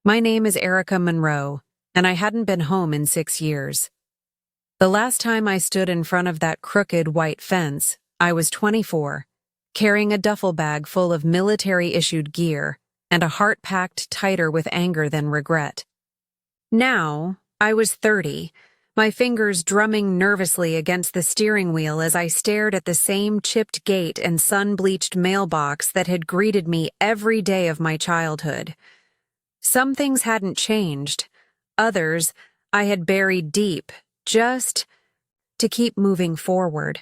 My name is Erica Monroe, and I hadn't been home in 6 years. The last time I stood in front of that crooked white fence, I was 24, carrying a duffel bag full of military-issued gear and a heart packed tighter with anger than regret. Now, I was 30, my fingers drumming nervously against the steering wheel as I stared at the same chipped gate and sun-bleached mailbox that had greeted me every day of my childhood. Some things hadn't changed. Others I had buried deep, just to keep moving forward.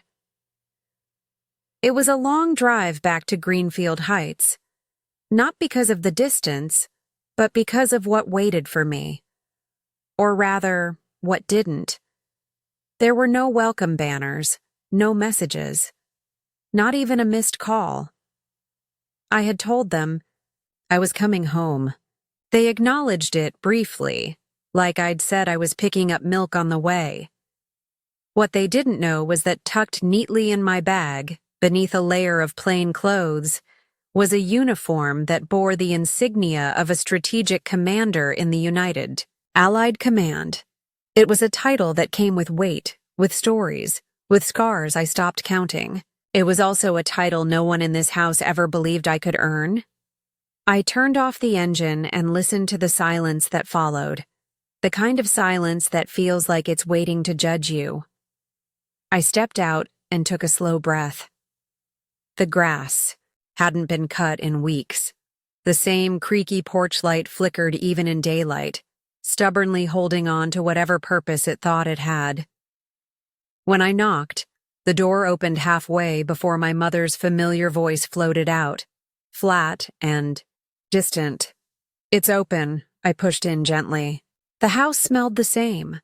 It was a long drive back to Greenfield Heights, not because of the distance, but because of what waited for me. Or rather, what didn't. There were no welcome banners, no messages, not even a missed call. I had told them I was coming home. They acknowledged it briefly, like I'd said I was picking up milk on the way. What they didn't know was that tucked neatly in my bag, beneath a layer of plain clothes, was a uniform that bore the insignia of a strategic commander in the United Allied Command. It was a title that came with weight, with stories, with scars I stopped counting. It was also a title no one in this house ever believed I could earn. I turned off the engine and listened to the silence that followed, the kind of silence that feels like it's waiting to judge you. I stepped out and took a slow breath. The grass hadn't been cut in weeks. The same creaky porch light flickered even in daylight, stubbornly holding on to whatever purpose it thought it had. When I knocked, the door opened halfway before my mother's familiar voice floated out, flat and distant. "It's open," I pushed in gently. The house smelled the same.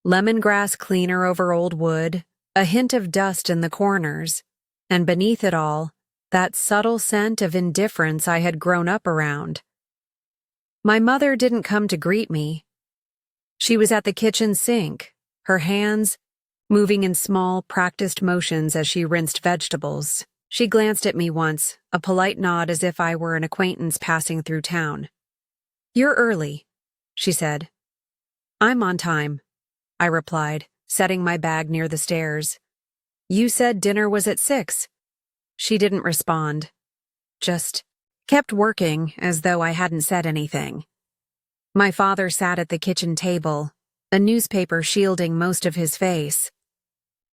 Lemongrass cleaner over old wood, a hint of dust in the corners, and beneath it all, that subtle scent of indifference I had grown up around. My mother didn't come to greet me. She was at the kitchen sink, her hands moving in small, practiced motions as she rinsed vegetables. She glanced at me once, a polite nod as if I were an acquaintance passing through town. "You're early," she said. "I'm on time," I replied, setting my bag near the stairs. "You said dinner was at 6. She didn't respond, just kept working as though I hadn't said anything. My father sat at the kitchen table, a newspaper shielding most of his face.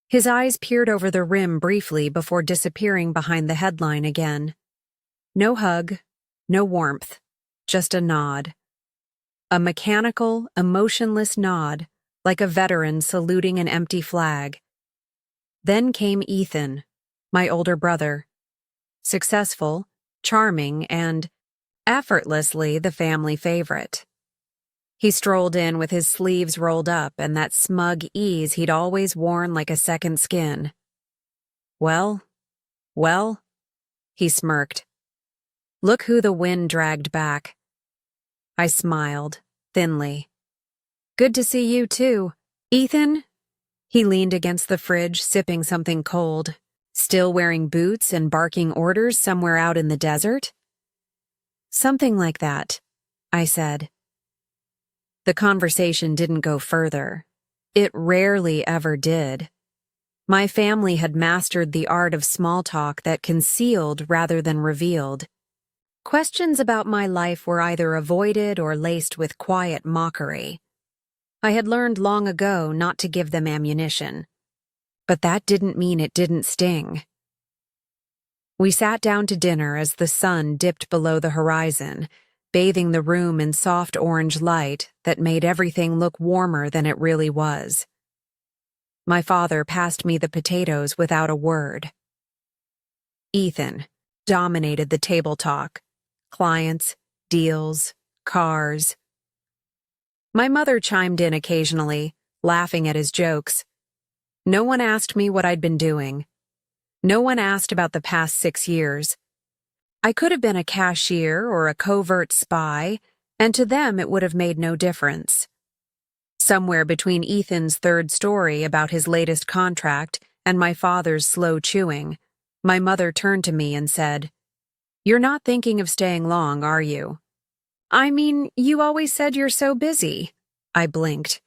His eyes peered over the rim briefly before disappearing behind the headline again. No hug, no warmth, just a nod. A mechanical, emotionless nod, like a veteran saluting an empty flag. Then came Ethan, my older brother. Successful, charming, and effortlessly the family favorite. He strolled in with his sleeves rolled up and that smug ease he'd always worn like a second skin. Well, he smirked. "Look who the wind dragged back." I smiled, thinly. "Good to see you, too. Ethan?" He leaned against the fridge, sipping something cold. "Still wearing boots and barking orders somewhere out in the desert?" "Something like that," I said. The conversation didn't go further. It rarely ever did. My family had mastered the art of small talk that concealed rather than revealed. Questions about my life were either avoided or laced with quiet mockery. I had learned long ago not to give them ammunition. But that didn't mean it didn't sting. We sat down to dinner as the sun dipped below the horizon, bathing the room in soft orange light that made everything look warmer than it really was. My father passed me the potatoes without a word. Ethan dominated the table talk. Clients, deals, cars. My mother chimed in occasionally, laughing at his jokes. No one asked me what I'd been doing. No one asked about the past 6 years. I could have been a cashier or a covert spy, and to them it would have made no difference. Somewhere between Ethan's third story about his latest contract and my father's slow chewing, my mother turned to me and said, "You're not thinking of staying long, are you?" I mean, you always said you're so busy. I blinked.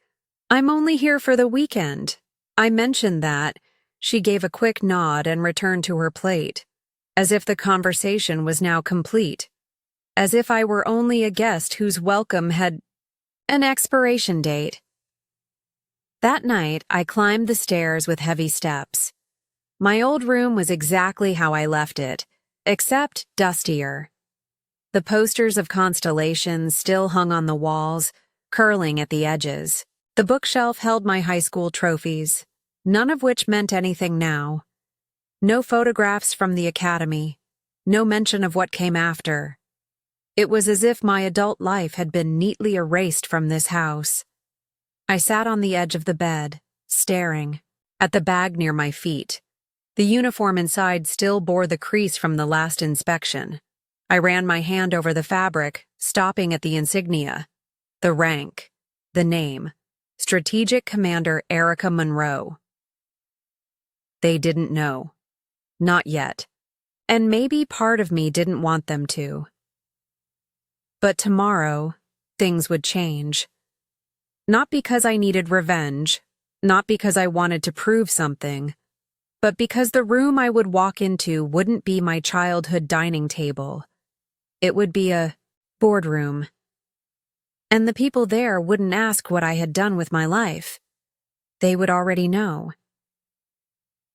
I'm only here for the weekend. I mentioned that. She gave a quick nod and returned to her plate, as if the conversation was now complete, as if I were only a guest whose welcome had an expiration date. That night, I climbed the stairs with heavy steps. My old room was exactly how I left it, except dustier. The posters of constellations still hung on the walls, curling at the edges. The bookshelf held my high school trophies, none of which meant anything now. No photographs from the academy, no mention of what came after. It was as if my adult life had been neatly erased from this house. I sat on the edge of the bed, staring at the bag near my feet. The uniform inside still bore the crease from the last inspection. I ran my hand over the fabric, stopping at the insignia. The rank, the name, Strategic Commander Erica Monroe. They didn't know. Not yet. And maybe part of me didn't want them to. But tomorrow, things would change. Not because I needed revenge, not because I wanted to prove something, but because the room I would walk into wouldn't be my childhood dining table. It would be a boardroom. And the people there wouldn't ask what I had done with my life. They would already know.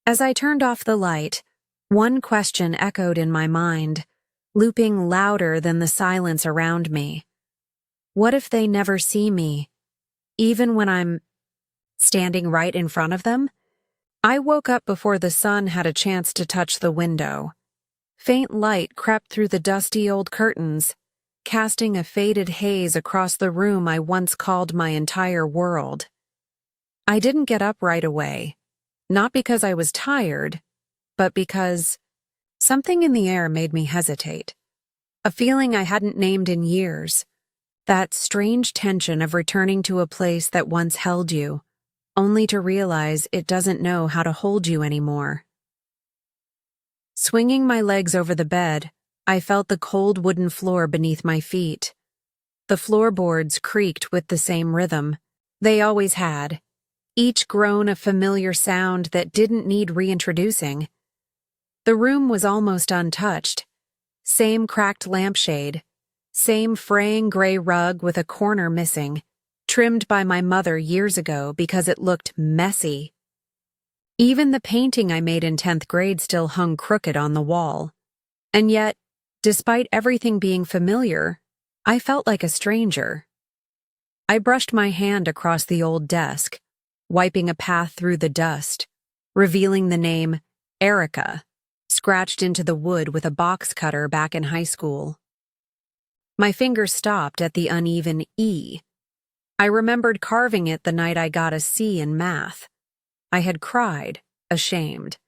As I turned off the light, one question echoed in my mind, looping louder than the silence around me. What if they never see me, even when I'm standing right in front of them? I woke up before the sun had a chance to touch the window. Faint light crept through the dusty old curtains, casting a faded haze across the room I once called my entire world. I didn't get up right away, not because I was tired, but because something in the air made me hesitate. A feeling I hadn't named in years. That strange tension of returning to a place that once held you, only to realize it doesn't know how to hold you anymore. Swinging my legs over the bed, I felt the cold wooden floor beneath my feet. The floorboards creaked with the same rhythm. They always had, each grown a familiar sound that didn't need reintroducing. The room was almost untouched. Same cracked lampshade, same fraying gray rug with a corner missing, trimmed by my mother years ago because it looked messy. Even the painting I made in 10th grade still hung crooked on the wall. And yet, despite everything being familiar, I felt like a stranger. I brushed my hand across the old desk, wiping a path through the dust, revealing the name Erica, scratched into the wood with a box cutter back in high school. My finger stopped at the uneven E. I remembered carving it the night I got a C in math. I had cried, ashamed.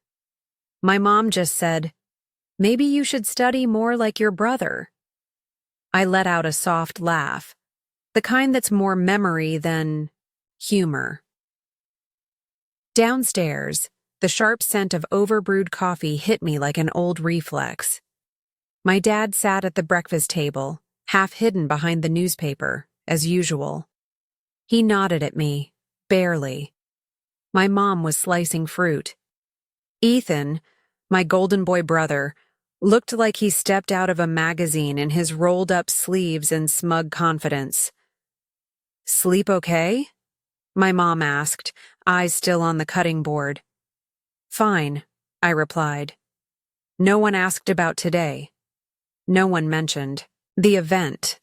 My mom just said, "Maybe you should study more like your brother." I let out a soft laugh, the kind that's more memory than humor. Downstairs, the sharp scent of overbrewed coffee hit me like an old reflex. My dad sat at the breakfast table, half hidden behind the newspaper, as usual. He nodded at me, barely. My mom was slicing fruit. Ethan, my golden boy brother, looked like he stepped out of a magazine in his rolled-up sleeves and smug confidence. "Sleep okay?" my mom asked, eyes still on the cutting board. "Fine," I replied. No one asked about today. No one mentioned the event.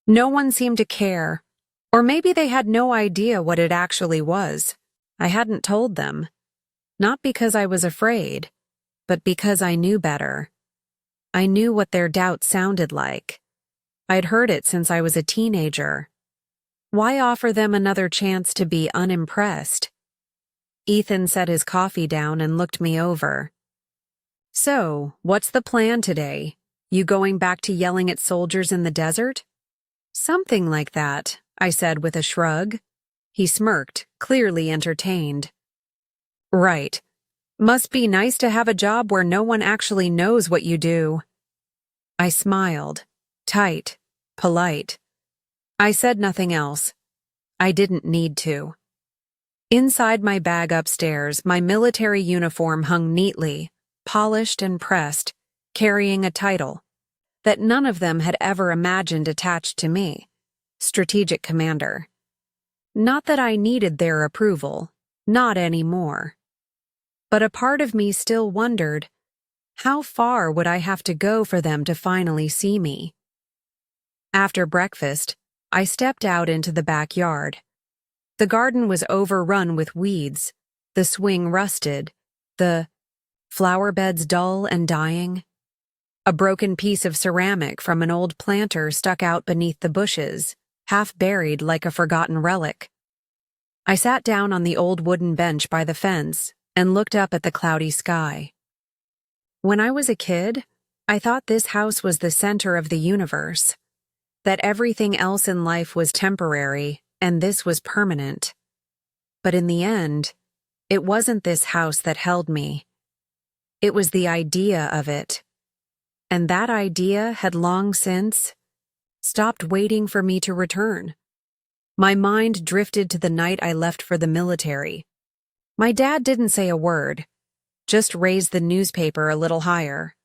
No one seemed to care. Or maybe they had no idea what it actually was. I hadn't told them. Not because I was afraid, but because I knew better. I knew what their doubt sounded like. I'd heard it since I was a teenager. Why offer them another chance to be unimpressed? Ethan set his coffee down and looked me over. "So, what's the plan today? You going back to yelling at soldiers in the desert?" "Something like that," I said with a shrug. He smirked, clearly entertained. "Right. Must be nice to have a job where no one actually knows what you do." I smiled, tight, polite. I said nothing else. I didn't need to. Inside my bag upstairs, my military uniform hung neatly, polished and pressed, carrying a title that none of them had ever imagined attached to me: Strategic Commander. Not that I needed their approval, not anymore. But a part of me still wondered, how far would I have to go for them to finally see me? After breakfast, I stepped out into the backyard. The garden was overrun with weeds, the swing rusted, the flower beds dull and dying. A broken piece of ceramic from an old planter stuck out beneath the bushes, half buried like a forgotten relic. I sat down on the old wooden bench by the fence and looked up at the cloudy sky. When I was a kid, I thought this house was the center of the universe, that everything else in life was temporary and this was permanent. But in the end, it wasn't this house that held me. It was the idea of it. And that idea had long since stopped waiting for me to return. My mind drifted to the night I left for the military. My dad didn't say a word, just raised the newspaper a little higher.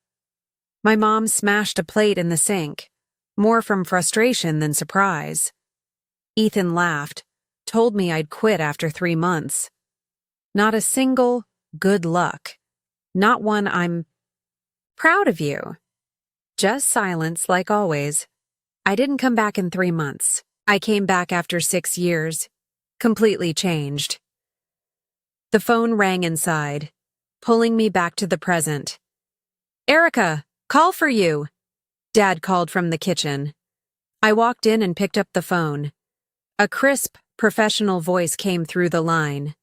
My mom smashed a plate in the sink, more from frustration than surprise. Ethan laughed, told me I'd quit after 3 months. Not a single good luck. Not one I'm proud of you. Just silence like always. I didn't come back in 3 months. I came back after 6 years, completely changed. The phone rang inside, pulling me back to the present. "Erica, call for you," Dad called from the kitchen. I walked in and picked up the phone. A crisp, professional voice came through the line.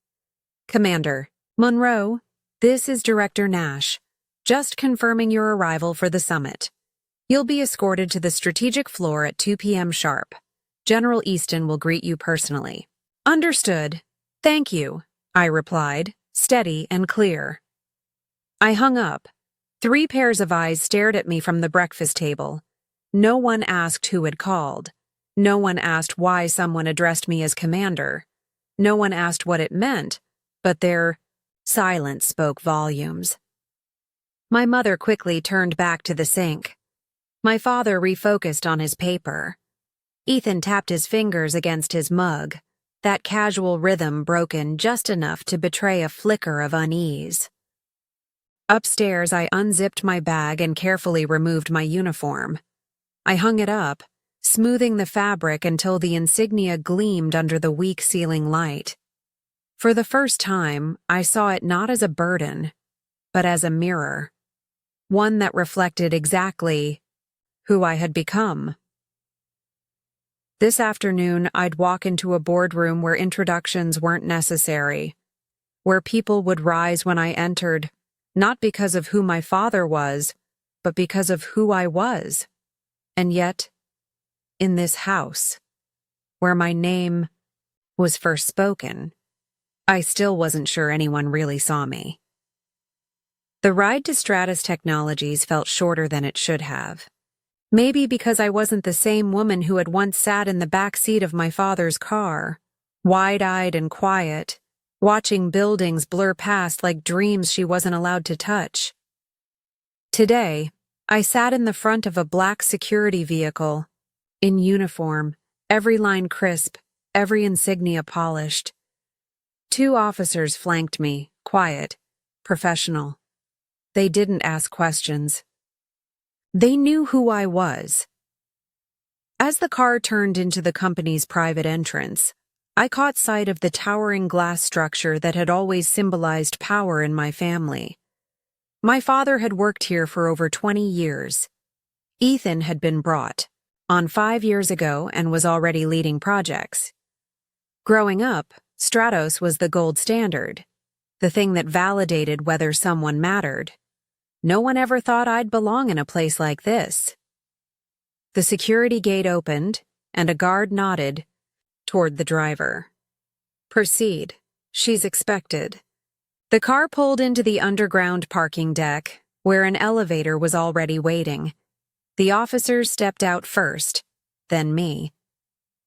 "Commander, Monroe, this is Director Nash. Just confirming your arrival for the summit. You'll be escorted to the strategic floor at 2 p.m. sharp. General Easton will greet you personally." "Understood. Thank you," I replied, steady and clear. I hung up. 3 pairs of eyes stared at me from the breakfast table. No one asked who had called. No one asked why someone addressed me as Commander. No one asked what it meant, but their silence spoke volumes. My mother quickly turned back to the sink. My father refocused on his paper. Ethan tapped his fingers against his mug, that casual rhythm broken just enough to betray a flicker of unease. Upstairs, I unzipped my bag and carefully removed my uniform. I hung it up, smoothing the fabric until the insignia gleamed under the weak ceiling light. For the first time, I saw it not as a burden, but as a mirror, one that reflected exactly who I had become. This afternoon, I'd walk into a boardroom where introductions weren't necessary, where people would rise when I entered, not because of who my father was, but because of who I was. And yet, in this house, where my name was first spoken, I still wasn't sure anyone really saw me. The ride to Stratus Technologies felt shorter than it should have. Maybe because I wasn't the same woman who had once sat in the back seat of my father's car, wide-eyed and quiet, watching buildings blur past like dreams she wasn't allowed to touch. Today, I sat in the front of a black security vehicle, in uniform, every line crisp, every insignia polished. 2 officers flanked me, quiet, professional. They didn't ask questions. They knew who I was. As the car turned into the company's private entrance, I caught sight of the towering glass structure that had always symbolized power in my family. My father had worked here for over 20 years. Ethan had been brought on 5 years ago and was already leading projects. Growing up, Stratos was the gold standard, the thing that validated whether someone mattered. No one ever thought I'd belong in a place like this. The security gate opened, and a guard nodded toward the driver. "Proceed. She's expected." The car pulled into the underground parking deck, where an elevator was already waiting. The officers stepped out first, then me.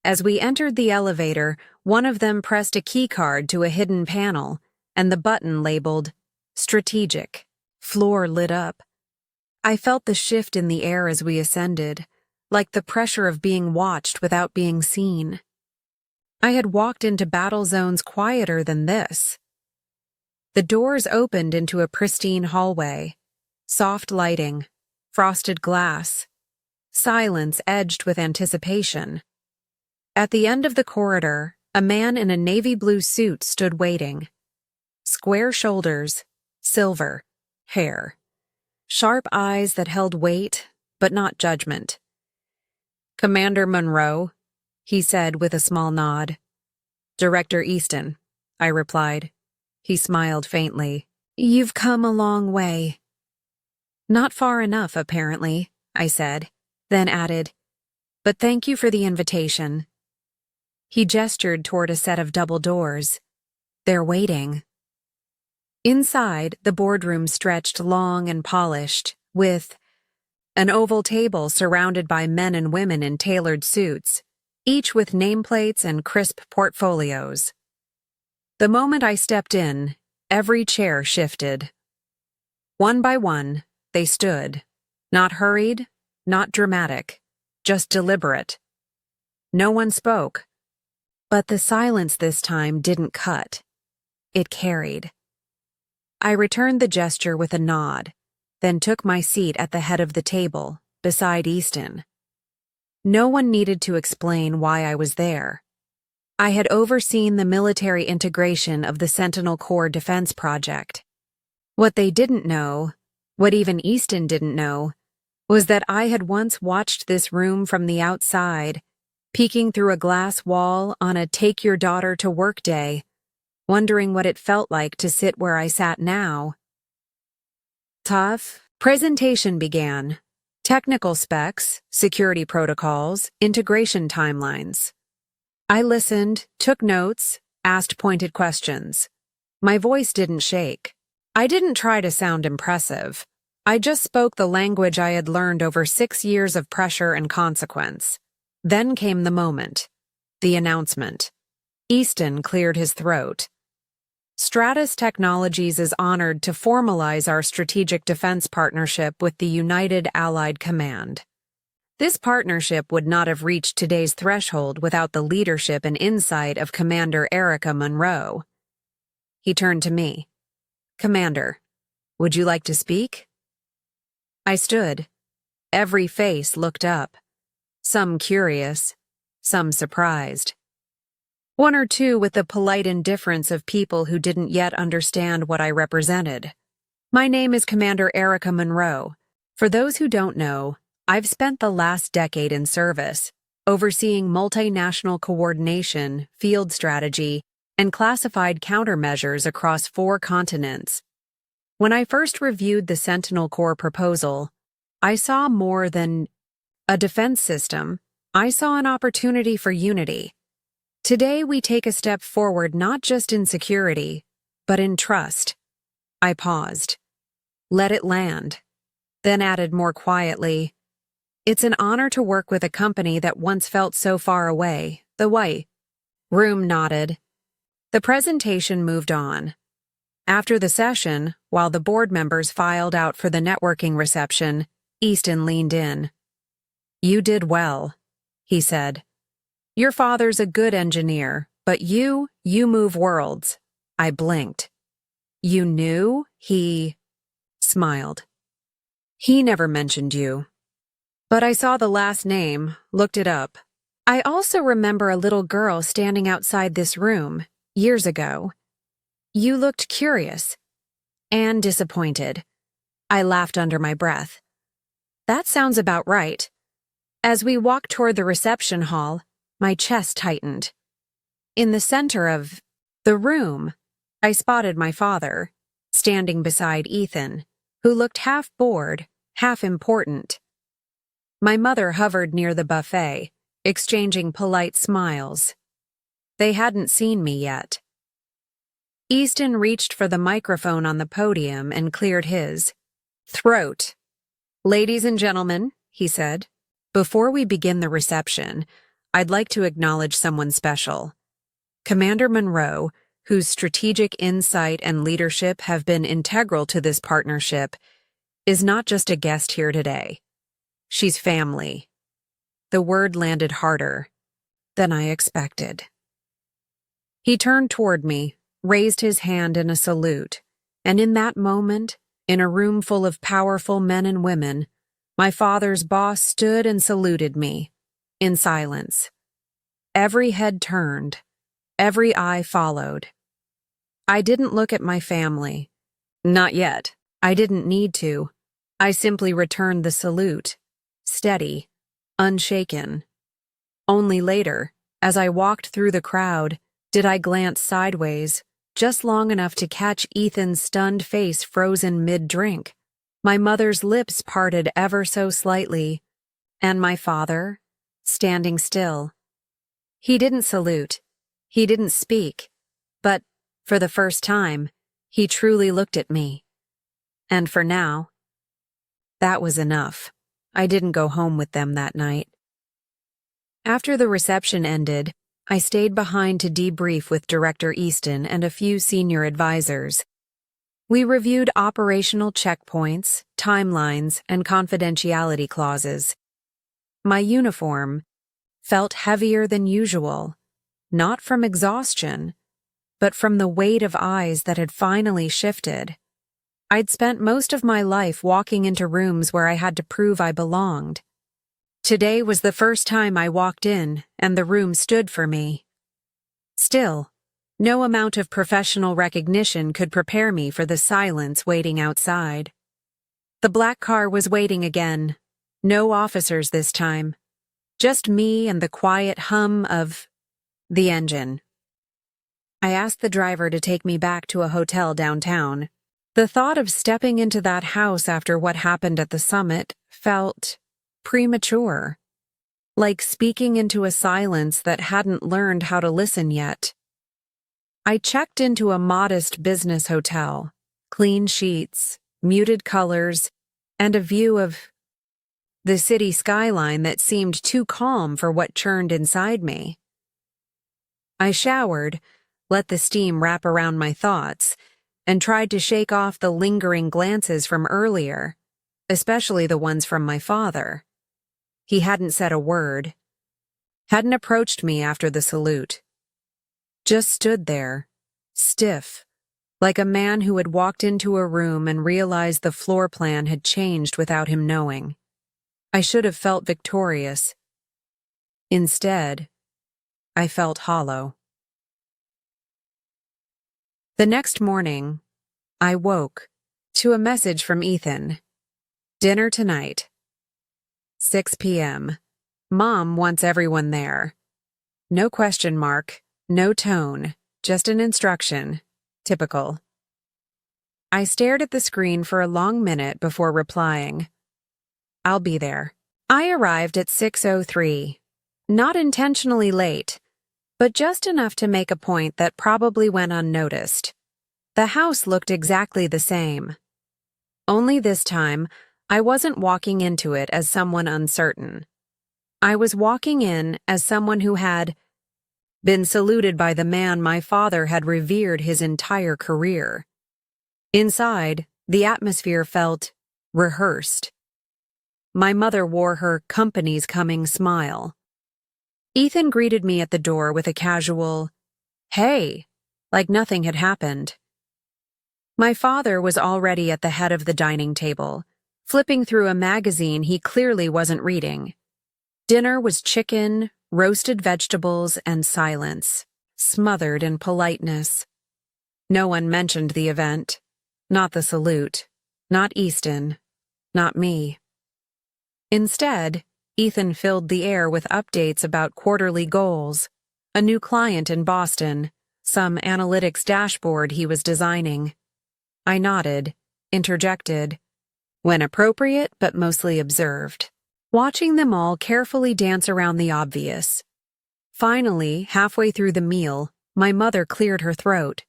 As we entered the elevator, one of them pressed a keycard to a hidden panel, and the button labeled Strategic. Floor lit up. I felt the shift in the air as we ascended, like the pressure of being watched without being seen. I had walked into battle zones quieter than this. The doors opened into a pristine hallway, soft lighting, frosted glass, silence edged with anticipation. At the end of the corridor, a man in a navy blue suit stood waiting. Square shoulders, silver hair, sharp eyes that held weight, but not judgment. "Commander Monroe," he said with a small nod. "Director Easton," I replied. He smiled faintly. "You've come a long way." "Not far enough, apparently," I said, then added, "But thank you for the invitation." He gestured toward a set of double doors. "They're waiting." Inside, the boardroom stretched long and polished, with an oval table surrounded by men and women in tailored suits, each with nameplates and crisp portfolios. The moment I stepped in, every chair shifted. One by one, they stood, not hurried, not dramatic, just deliberate. No one spoke. But the silence this time didn't cut. It carried. I returned the gesture with a nod, then took my seat at the head of the table, beside Easton. No one needed to explain why I was there. I had overseen the military integration of the Sentinel Corps Defense Project. What they didn't know, what even Easton didn't know, was that I had once watched this room from the outside, peeking through a glass wall on a take-your-daughter-to-work day, wondering what it felt like to sit where I sat now. Tough. Presentation began. Technical specs, security protocols, integration timelines. I listened, took notes, asked pointed questions. My voice didn't shake. I didn't try to sound impressive. I just spoke the language I had learned over 6 years of pressure and consequence. Then came the moment. The announcement. Easton cleared his throat. "Stratus Technologies is honored to formalize our strategic defense partnership with the United Allied Command. This partnership would not have reached today's threshold without the leadership and insight of Commander Erica Monroe." He turned to me. "Commander, would you like to speak?" I stood. Every face looked up. Some curious, some surprised. One or two with the polite indifference of people who didn't yet understand what I represented. "My name is Commander Erica Monroe. For those who don't know, I've spent the last decade in service, overseeing multinational coordination, field strategy, and classified countermeasures across 4 continents. When I first reviewed the Sentinel Corps proposal, I saw more than a defense system. I saw an opportunity for unity. Today we take a step forward not just in security, but in trust." I paused. Let it land. Then added more quietly, "It's an honor to work with a company that once felt so far away, the white." Room nodded. The presentation moved on. After the session, while the board members filed out for the networking reception, Easton leaned in. "You did well," he said. "Your father's a good engineer, but you move worlds." I blinked. "You knew?" He smiled. "He never mentioned you. But I saw the last name, looked it up. I also remember a little girl standing outside this room, years ago. You looked curious and disappointed." I laughed under my breath. "That sounds about right." As we walked toward the reception hall, my chest tightened. In the center of the room, I spotted my father, standing beside Ethan, who looked half bored, half important. My mother hovered near the buffet, exchanging polite smiles. They hadn't seen me yet. Easton reached for the microphone on the podium and cleared his throat. "Ladies and gentlemen," he said, Before we begin the reception, I'd like to acknowledge someone special. Commander Monroe, whose strategic insight and leadership have been integral to this partnership, is not just a guest here today. She's family. The word landed harder than I expected. He turned toward me, raised his hand in a salute, and in that moment, in a room full of powerful men and women, my father's boss stood and saluted me, in silence. Every head turned, every eye followed. I didn't look at my family. Not yet. I didn't need to. I simply returned the salute, steady, unshaken. Only later, as I walked through the crowd, did I glance sideways, just long enough to catch Ethan's stunned face frozen mid-drink. My mother's lips parted ever so slightly, and my father, standing still. He didn't salute. He didn't speak. But, for the first time, he truly looked at me. And for now, that was enough. I didn't go home with them that night. After the reception ended, I stayed behind to debrief with Director Easton and a few senior advisors. We reviewed operational checkpoints, timelines, and confidentiality clauses. My uniform felt heavier than usual, not from exhaustion, but from the weight of eyes that had finally shifted. I'd spent most of my life walking into rooms where I had to prove I belonged. Today was the first time I walked in, and the room stood for me. Still, no amount of professional recognition could prepare me for the silence waiting outside. The black car was waiting again. No officers this time. Just me and the quiet hum of the engine. I asked the driver to take me back to a hotel downtown. The thought of stepping into that house after what happened at the summit felt premature, like speaking into a silence that hadn't learned how to listen yet. I checked into a modest business hotel, clean sheets, muted colors, and a view of the city skyline that seemed too calm for what churned inside me. I showered, let the steam wrap around my thoughts, and tried to shake off the lingering glances from earlier, especially the ones from my father. He hadn't said a word, hadn't approached me after the salute. Just stood there, stiff, like a man who had walked into a room and realized the floor plan had changed without him knowing. I should have felt victorious. Instead, I felt hollow. The next morning, I woke to a message from Ethan. Dinner tonight. 6 p.m. Mom wants everyone there. No question mark, no tone, just an instruction. Typical. I stared at the screen for a long minute before replying. I'll be there. I arrived at 6:03. Not intentionally late, but just enough to make a point that probably went unnoticed. The house looked exactly the same. Only this time, I wasn't walking into it as someone uncertain. I was walking in as someone who had been saluted by the man my father had revered his entire career. Inside, the atmosphere felt rehearsed. My mother wore her company's coming smile. Ethan greeted me at the door with a casual, "Hey," like nothing had happened. My father was already at the head of the dining table, flipping through a magazine he clearly wasn't reading. Dinner was chicken, roasted vegetables, and silence, smothered in politeness. No one mentioned the event, not the salute, not Easton, not me. Instead, Ethan filled the air with updates about quarterly goals, a new client in Boston, some analytics dashboard he was designing. I nodded, interjected, when appropriate but mostly observed, watching them all carefully dance around the obvious. Finally, halfway through the meal, my mother cleared her throat.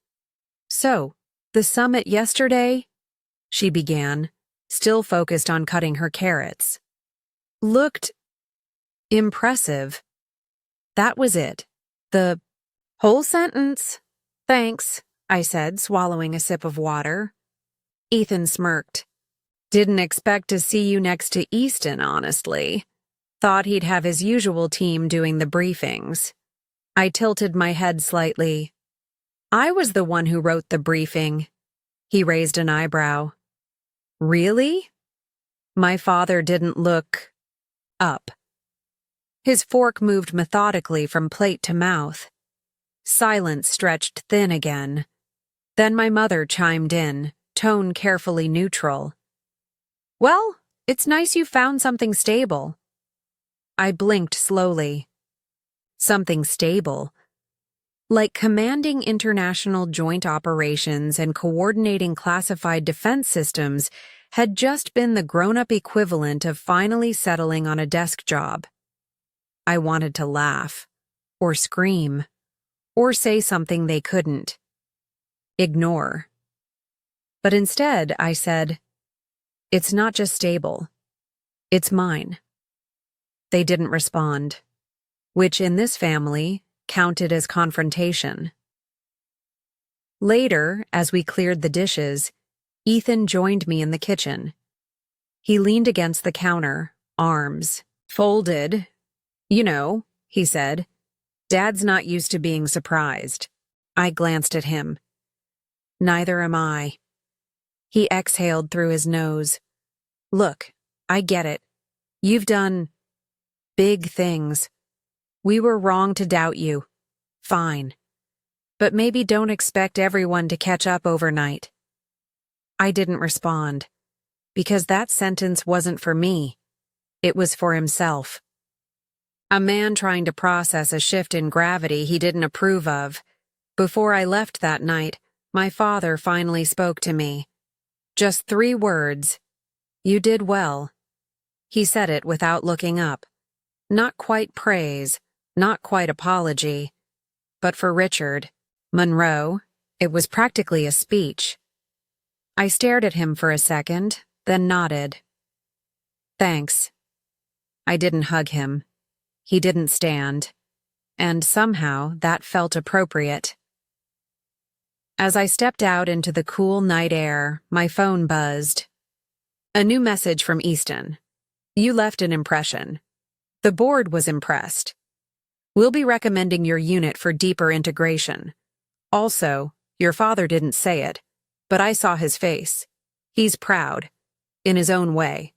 "So, the summit yesterday?" she began, still focused on cutting her carrots. "Looked Impressive. That was it. The whole sentence. Thanks, I said, swallowing a sip of water. Ethan smirked. Didn't expect to see you next to Easton, honestly. Thought he'd have his usual team doing the briefings. I tilted my head slightly. I was the one who wrote the briefing. He raised an eyebrow. Really? My father didn't look up. His fork moved methodically from plate to mouth. Silence stretched thin again. Then my mother chimed in, tone carefully neutral. Well, it's nice you found something stable. I blinked slowly. Something stable. Like commanding international joint operations and coordinating classified defense systems had just been the grown-up equivalent of finally settling on a desk job. I wanted to laugh, or scream, or say something they couldn't. Ignore. But instead, I said, "It's not just stable. It's mine." They didn't respond, which in this family counted as confrontation. Later, as we cleared the dishes, Ethan joined me in the kitchen. He leaned against the counter, arms folded. You know, he said, Dad's not used to being surprised. I glanced at him. Neither am I. He exhaled through his nose. Look, I get it. You've done big things. We were wrong to doubt you. Fine. But maybe don't expect everyone to catch up overnight. I didn't respond, because that sentence wasn't for me. It was for himself. A man trying to process a shift in gravity he didn't approve of. Before I left that night, my father finally spoke to me. Just 3 words. You did well. He said it without looking up. Not quite praise, not quite apology. But for Richard, Monroe, it was practically a speech. I stared at him for a second, then nodded. Thanks. I didn't hug him. He didn't stand. And somehow that felt appropriate. As I stepped out into the cool night air, my phone buzzed. A new message from Easton. You left an impression. The board was impressed. We'll be recommending your unit for deeper integration. Also, your father didn't say it, but I saw his face. He's proud, in his own way.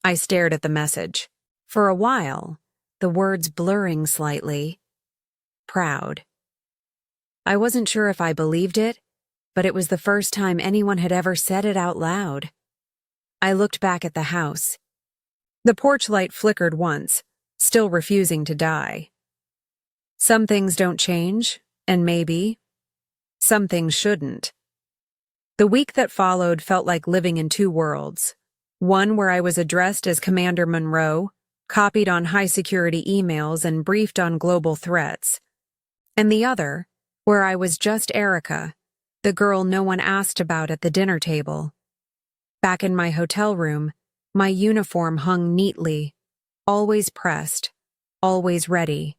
I stared at the message. For a while, the words blurring slightly. Proud. I wasn't sure if I believed it, but it was the first time anyone had ever said it out loud. I looked back at the house. The porch light flickered once, still refusing to die. Some things don't change, and maybe some things shouldn't. The week that followed felt like living in 2 worlds. One where I was addressed as Commander Monroe, copied on high-security emails and briefed on global threats. And the other, where I was just Erica, the girl no one asked about at the dinner table. Back in my hotel room, my uniform hung neatly, always pressed, always ready.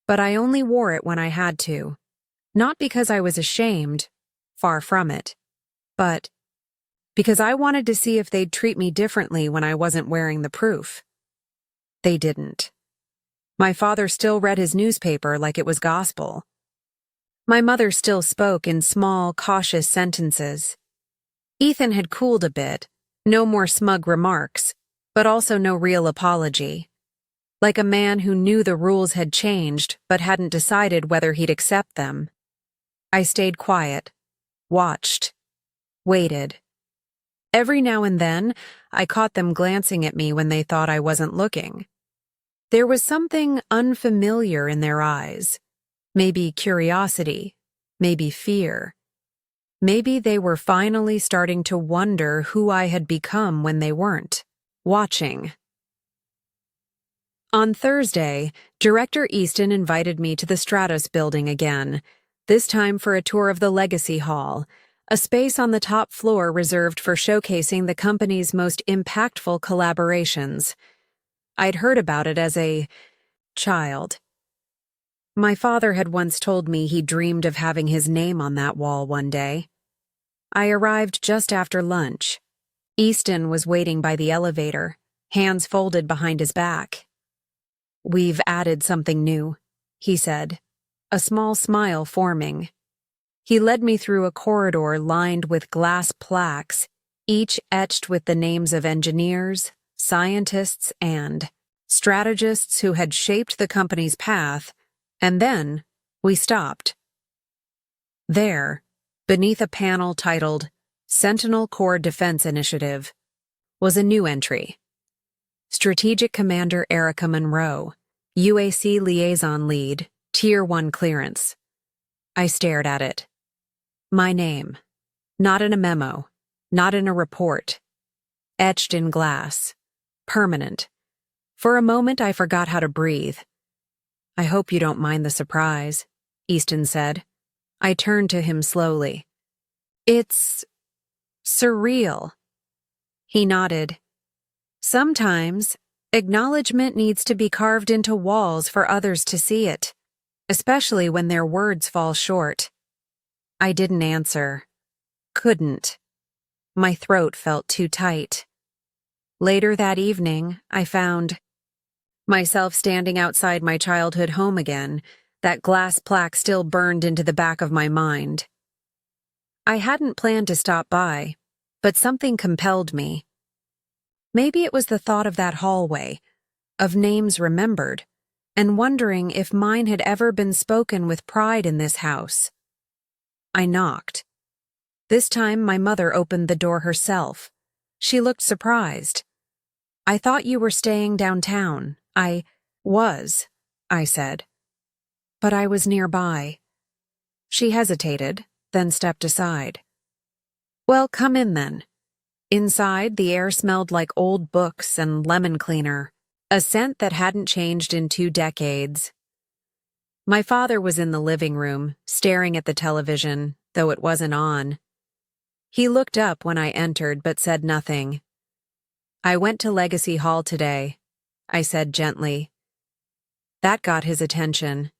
But I only wore it when I had to. Not because I was ashamed, far from it, but because I wanted to see if they'd treat me differently when I wasn't wearing the proof. They didn't. My father still read his newspaper like it was gospel. My mother still spoke in small, cautious sentences. Ethan had cooled a bit, no more smug remarks, but also no real apology. Like a man who knew the rules had changed but hadn't decided whether he'd accept them. I stayed quiet, watched, waited. Every now and then, I caught them glancing at me when they thought I wasn't looking. There was something unfamiliar in their eyes. Maybe curiosity, maybe fear. Maybe they were finally starting to wonder who I had become when they weren't watching. On Thursday, Director Easton invited me to the Stratos building again, this time for a tour of the Legacy Hall, a space on the top floor reserved for showcasing the company's most impactful collaborations. I'd heard about it as a child. My father had once told me he dreamed of having his name on that wall one day. I arrived just after lunch. Easton was waiting by the elevator, hands folded behind his back. "We've added something new," he said, a small smile forming. He led me through a corridor lined with glass plaques, each etched with the names of engineers, scientists, and strategists who had shaped the company's path, and then we stopped. There, beneath a panel titled Sentinel Core Defense Initiative, was a new entry. Strategic Commander Erica Monroe, UAC Liaison Lead, Tier 1 clearance. I stared at it. My name. Not in a memo. Not in a report. Etched in glass. Permanent. For a moment I forgot how to breathe. "I hope you don't mind the surprise," Easton said. I turned to him slowly. "It's surreal." He nodded. "Sometimes, acknowledgement needs to be carved into walls for others to see it, especially when their words fall short." I didn't answer. Couldn't. My throat felt too tight. Later that evening, I found myself standing outside my childhood home again, that glass plaque still burned into the back of my mind. I hadn't planned to stop by, but something compelled me. Maybe it was the thought of that hallway, of names remembered, and wondering if mine had ever been spoken with pride in this house. I knocked. This time my mother opened the door herself. She looked surprised. "I thought you were staying downtown." "I was," I said. "But I was nearby." She hesitated, then stepped aside. "Well, come in then." Inside, the air smelled like old books and lemon cleaner, a scent that hadn't changed in 2 decades. My father was in the living room, staring at the television, though it wasn't on. He looked up when I entered but said nothing. "I went to Legacy Hall today," I said gently. That got his attention.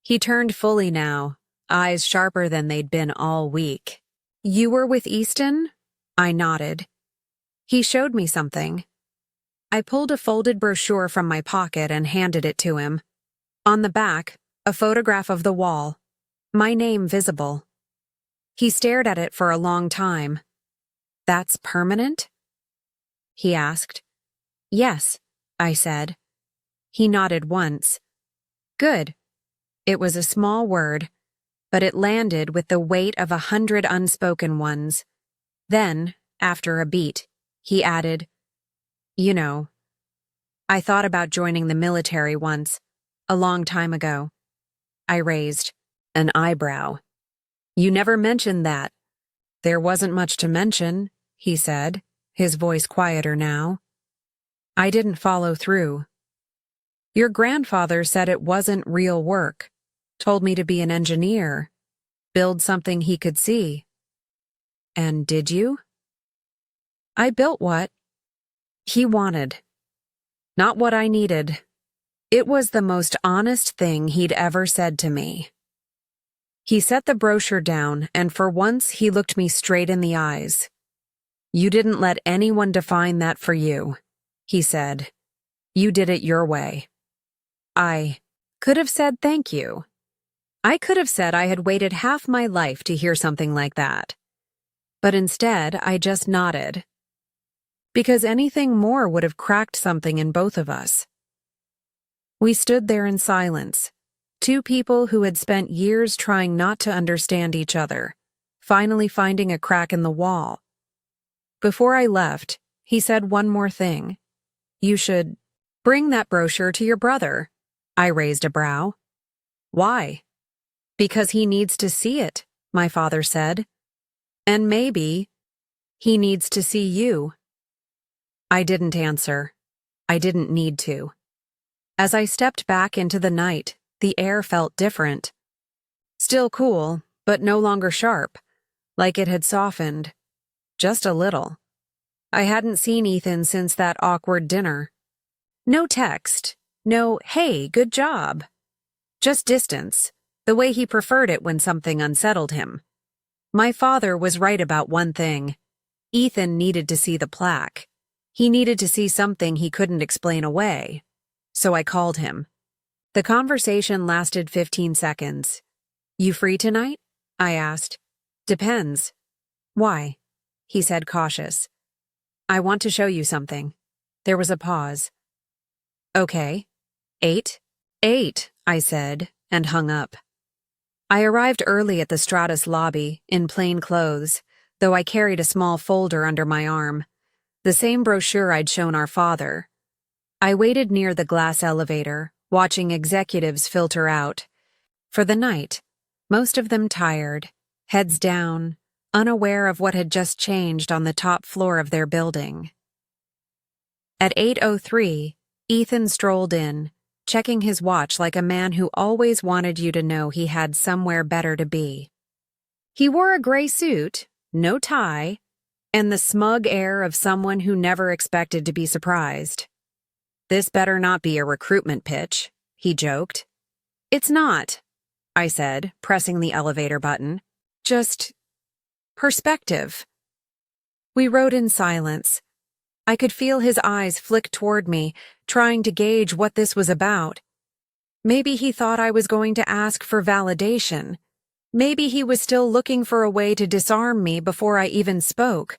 He turned fully now, eyes sharper than they'd been all week. "You were with Easton?" I nodded. He showed me something. I pulled a folded brochure from my pocket and handed it to him. On the back, a photograph of the wall, my name visible. He stared at it for a long time. "That's permanent?" he asked. "Yes," I said. He nodded once. "Good." It was a small word, but it landed with the weight of 100 unspoken ones. Then, after a beat, he added, "You know, I thought about joining the military once, a long time ago." I raised an eyebrow. "You never mentioned that." "There wasn't much to mention," he said, his voice quieter now. I didn't follow through. "Your grandfather said it wasn't real work, told me to be an engineer, build something he could see." "And did you?" "I built what he wanted. Not what I needed." It was the most honest thing he'd ever said to me. He set the brochure down, and for once he looked me straight in the eyes. "You didn't let anyone define that for you," he said. "You did it your way." I could have said thank you. I could have said I had waited half my life to hear something like that. But instead, I just nodded. Because anything more would have cracked something in both of us. We stood there in silence, 2 people who had spent years trying not to understand each other, finally finding a crack in the wall. Before I left, he said one more thing. "You should bring that brochure to your brother." I raised a brow. "Why?" "Because he needs to see it," my father said. "And maybe he needs to see you." I didn't answer. I didn't need to. As I stepped back into the night, the air felt different. Still cool, but no longer sharp, like it had softened. Just a little. I hadn't seen Ethan since that awkward dinner. No text. No, hey, good job. Just distance, the way he preferred it when something unsettled him. My father was right about one thing. Ethan needed to see the plaque. He needed to see something he couldn't explain away. So I called him. The conversation lasted 15 seconds. You free tonight? I asked. Depends. Why? He said, cautious. I want to show you something. There was a pause. Okay. 8? 8, I said, and hung up. I arrived early at the Stratus lobby, in plain clothes, though I carried a small folder under my arm, the same brochure I'd shown our father. I waited near the glass elevator, watching executives filter out. For the night, most of them tired, heads down, unaware of what had just changed on the top floor of their building. At 8:03, Ethan strolled in, checking his watch like a man who always wanted you to know he had somewhere better to be. He wore a gray suit, no tie, and the smug air of someone who never expected to be surprised. This better not be a recruitment pitch, he joked. It's not, I said, pressing the elevator button. Just perspective. We rode in silence. I could feel his eyes flick toward me, trying to gauge what this was about. Maybe he thought I was going to ask for validation. Maybe he was still looking for a way to disarm me before I even spoke.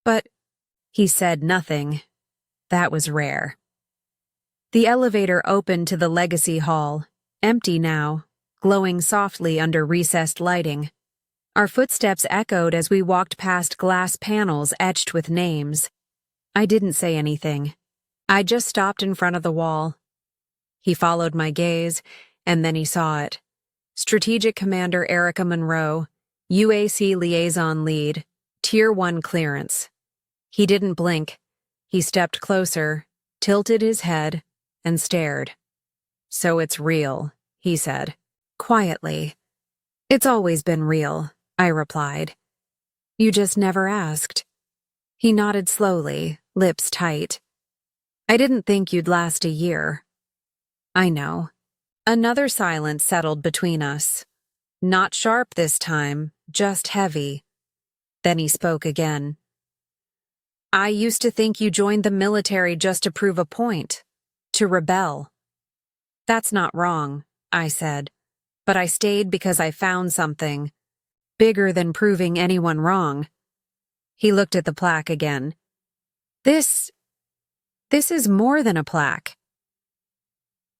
But he said nothing. That was rare. The elevator opened to the Legacy Hall, empty now, glowing softly under recessed lighting. Our footsteps echoed as we walked past glass panels etched with names. I didn't say anything. I just stopped in front of the wall. He followed my gaze, and then he saw it. Strategic Commander Erica Monroe, UAC Liaison Lead, Tier 1 clearance. He didn't blink. He stepped closer, tilted his head, and stared. So it's real, he said, quietly. It's always been real, I replied. You just never asked. He nodded slowly, lips tight. I didn't think you'd last a year. I know. Another silence settled between us. Not sharp this time, just heavy. Then he spoke again. I used to think you joined the military just to prove a point, to rebel. That's not wrong, I said, but I stayed because I found something bigger than proving anyone wrong. He looked at the plaque again. This is more than a plaque.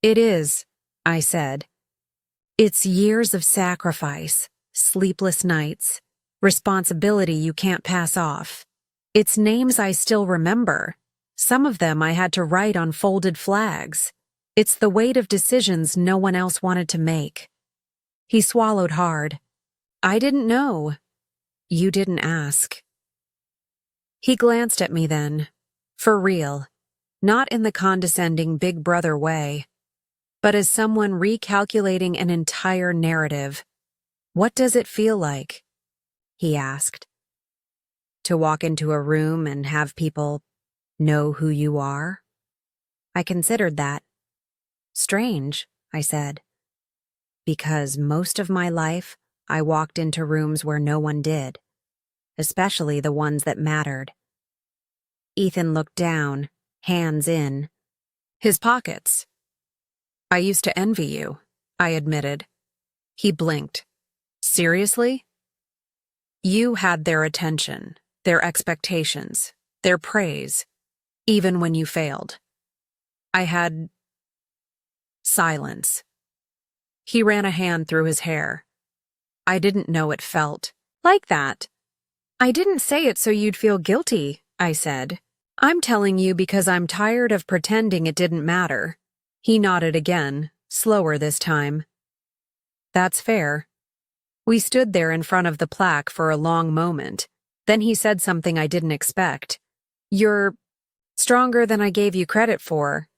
It is, I said. It's years of sacrifice, sleepless nights, responsibility you can't pass off. It's names I still remember. Some of them I had to write on folded flags. It's the weight of decisions no one else wanted to make. He swallowed hard. I didn't know. You didn't ask. He glanced at me then, for real, not in the condescending big brother way, but as someone recalculating an entire narrative. What does it feel like? He asked. To walk into a room and have people know who you are? I considered that. Strange, I said. Because most of my life, I walked into rooms where no one did, especially the ones that mattered. Ethan looked down, hands in. His pockets. I used to envy you, I admitted. He blinked. Seriously? You had their attention, their expectations, their praise, even when you failed. I had silence. He ran a hand through his hair. I didn't know it felt like that. I didn't say it so you'd feel guilty, I said. I'm telling you because I'm tired of pretending it didn't matter. He nodded again, slower this time. That's fair. We stood there in front of the plaque for a long moment. Then he said something I didn't expect. You're stronger than I gave you credit for.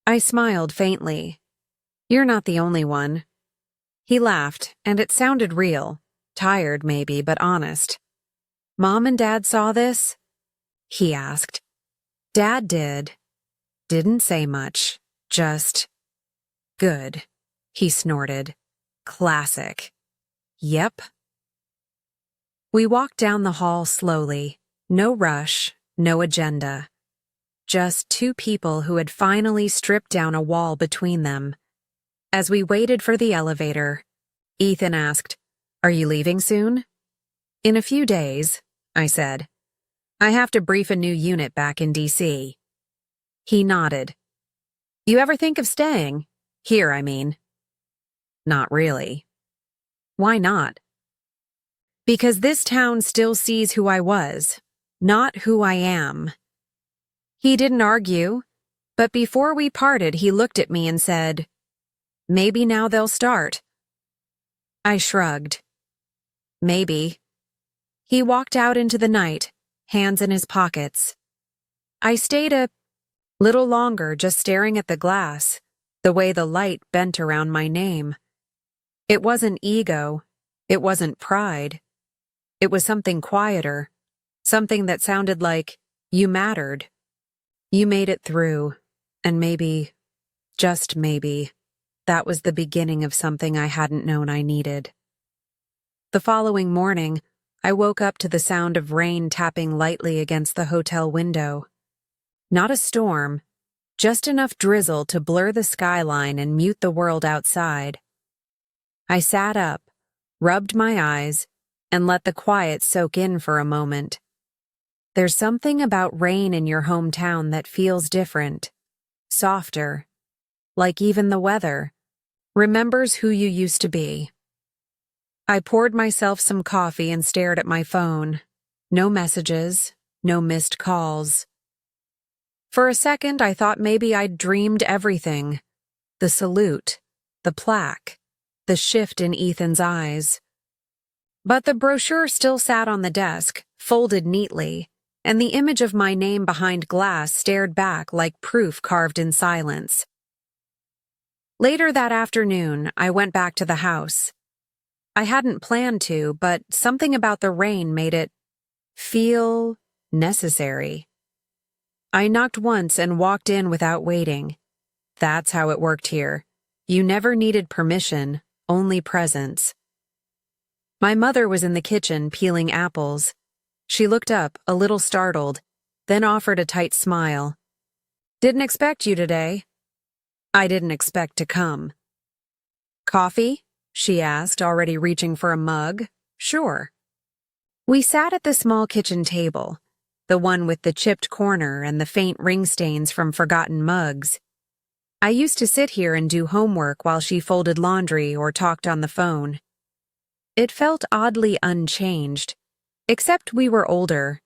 I smiled faintly. You're not the only one. He laughed, and it sounded real. Tired, maybe, but honest. Mom and Dad saw this? He asked. Dad did. Didn't say much. Just, good. He snorted. Classic. Yep. We walked down the hall slowly. No rush, no agenda. Just two people who had finally stripped down a wall between them. As we waited for the elevator, Ethan asked, "Are you leaving soon?" "In a few days," I said. "I have to brief a new unit back in DC." He nodded. "You ever think of staying? Here, I mean." "Not really." "Why not?" "Because this town still sees who I was, not who I am." He didn't argue, but before we parted, he looked at me and said, "Maybe now they'll start." I shrugged. Maybe. He walked out into the night, hands in his pockets. I stayed a little longer, just staring at the glass, the way the light bent around my name. It wasn't ego. It wasn't pride. It was something quieter, something that sounded like, you mattered. You made it through, and maybe, just maybe, that was the beginning of something I hadn't known I needed. The following morning, I woke up to the sound of rain tapping lightly against the hotel window. Not a storm, just enough drizzle to blur the skyline and mute the world outside. I sat up, rubbed my eyes, and let the quiet soak in for a moment. There's something about rain in your hometown that feels different, softer, like even the weather remembers who you used to be. I poured myself some coffee and stared at my phone. No messages, no missed calls. For a second, I thought maybe I'd dreamed everything. The salute, the plaque, the shift in Ethan's eyes. But the brochure still sat on the desk, folded neatly, and the image of my name behind glass stared back like proof carved in silence. Later that afternoon, I went back to the house. I hadn't planned to, but something about the rain made it feel necessary. I knocked once and walked in without waiting. That's how it worked here. You never needed permission, only presence. My mother was in the kitchen peeling apples. She looked up, a little startled, then offered a tight smile. "Didn't expect you today." I didn't expect to come. "Coffee?" she asked, already reaching for a mug. "Sure." We sat at the small kitchen table, the one with the chipped corner and the faint ring stains from forgotten mugs. I used to sit here and do homework while she folded laundry or talked on the phone. It felt oddly unchanged, except we were older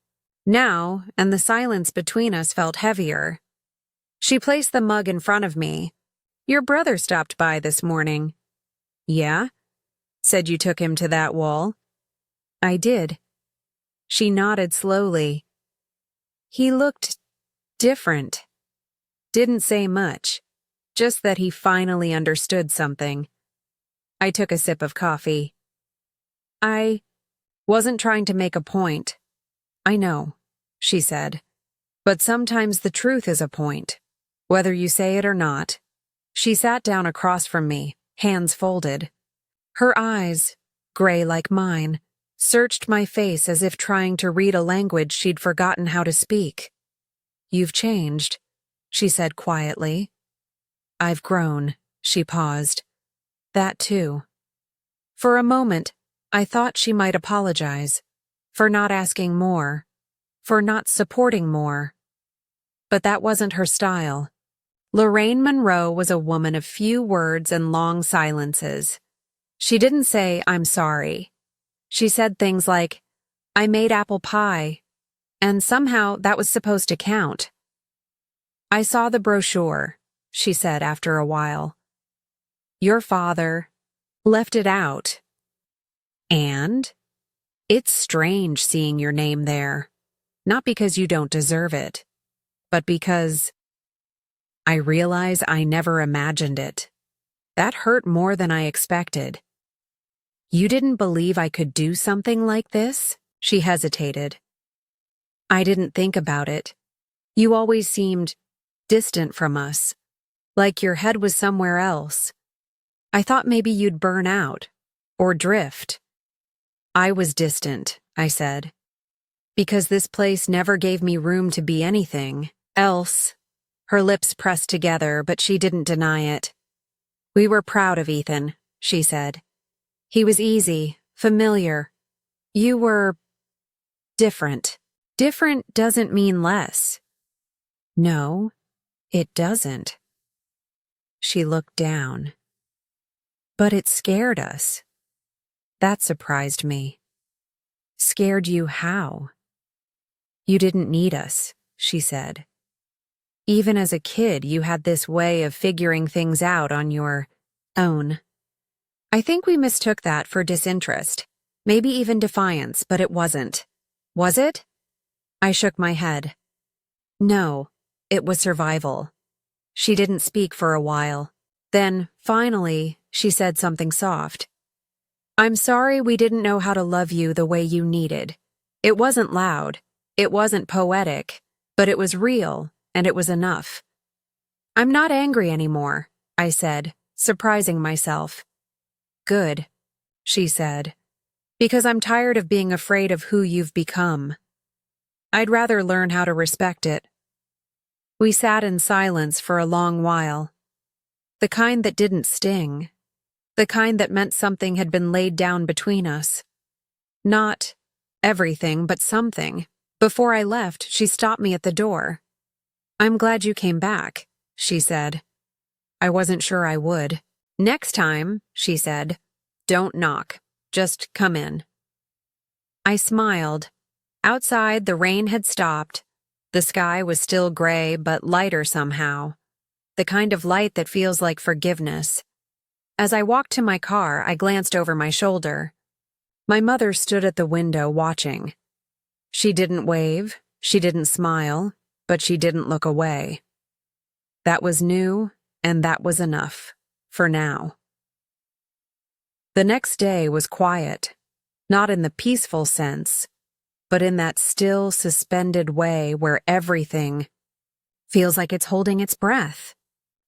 now, and the silence between us felt heavier. She placed the mug in front of me. "Your brother stopped by this morning." "Yeah?" "Said you took him to that wall." "I did." She nodded slowly. "He looked different." Didn't say much, just that he finally understood something. I took a sip of coffee. "I wasn't trying to make a point." "I know," she said. "But sometimes the truth is a point, whether you say it or not." She sat down across from me, hands folded. Her eyes, gray like mine, searched my face as if trying to read a language she'd forgotten how to speak. "You've changed," she said quietly. "I've grown," she paused. "That too." For a moment, I thought she might apologize, for not asking more, for not supporting more. But that wasn't her style. Lorraine Monroe was a woman of few words and long silences. She didn't say, "I'm sorry." She said things like, "I made apple pie," and somehow that was supposed to count. "I saw the brochure," she said after a while. "Your father left it out. And it's strange seeing your name there, not because you don't deserve it, but because I realize I never imagined it. That hurt more than I expected." "You didn't believe I could do something like this?" She hesitated. "I didn't think about it. You always seemed distant from us, like your head was somewhere else. I thought maybe you'd burn out, or drift. I was distant, I said, because this place never gave me room to be anything else. Her lips pressed together, but she didn't deny it. We were proud of Ethan, she said. He was easy, familiar. You were different. Different doesn't mean less. No, it doesn't. She looked down. But it scared us. That surprised me. Scared you how? You didn't need us, she said. Even as a kid, you had this way of figuring things out on your own. I think we mistook that for disinterest, maybe even defiance, but it wasn't. Was it? I shook my head. No, it was survival. She didn't speak for a while. Then, finally, she said something soft. I'm sorry we didn't know how to love you the way you needed. It wasn't loud, it wasn't poetic, but it was real, and it was enough. I'm not angry anymore, I said, surprising myself. Good, she said, because I'm tired of being afraid of who you've become. I'd rather learn how to respect it. We sat in silence for a long while. The kind that didn't sting. The kind that meant something had been laid down between us. Not everything, but something. Before I left, she stopped me at the door. I'm glad you came back, she said. I wasn't sure I would. Next time, she said, don't knock. Just come in. I smiled. Outside, the rain had stopped. The sky was still gray, but lighter somehow. The kind of light that feels like forgiveness. As I walked to my car, I glanced over my shoulder. My mother stood at the window watching. She didn't wave, she didn't smile, but she didn't look away. That was new, and that was enough, for now. The next day was quiet, not in the peaceful sense, but in that still, suspended way where everything feels like it's holding its breath.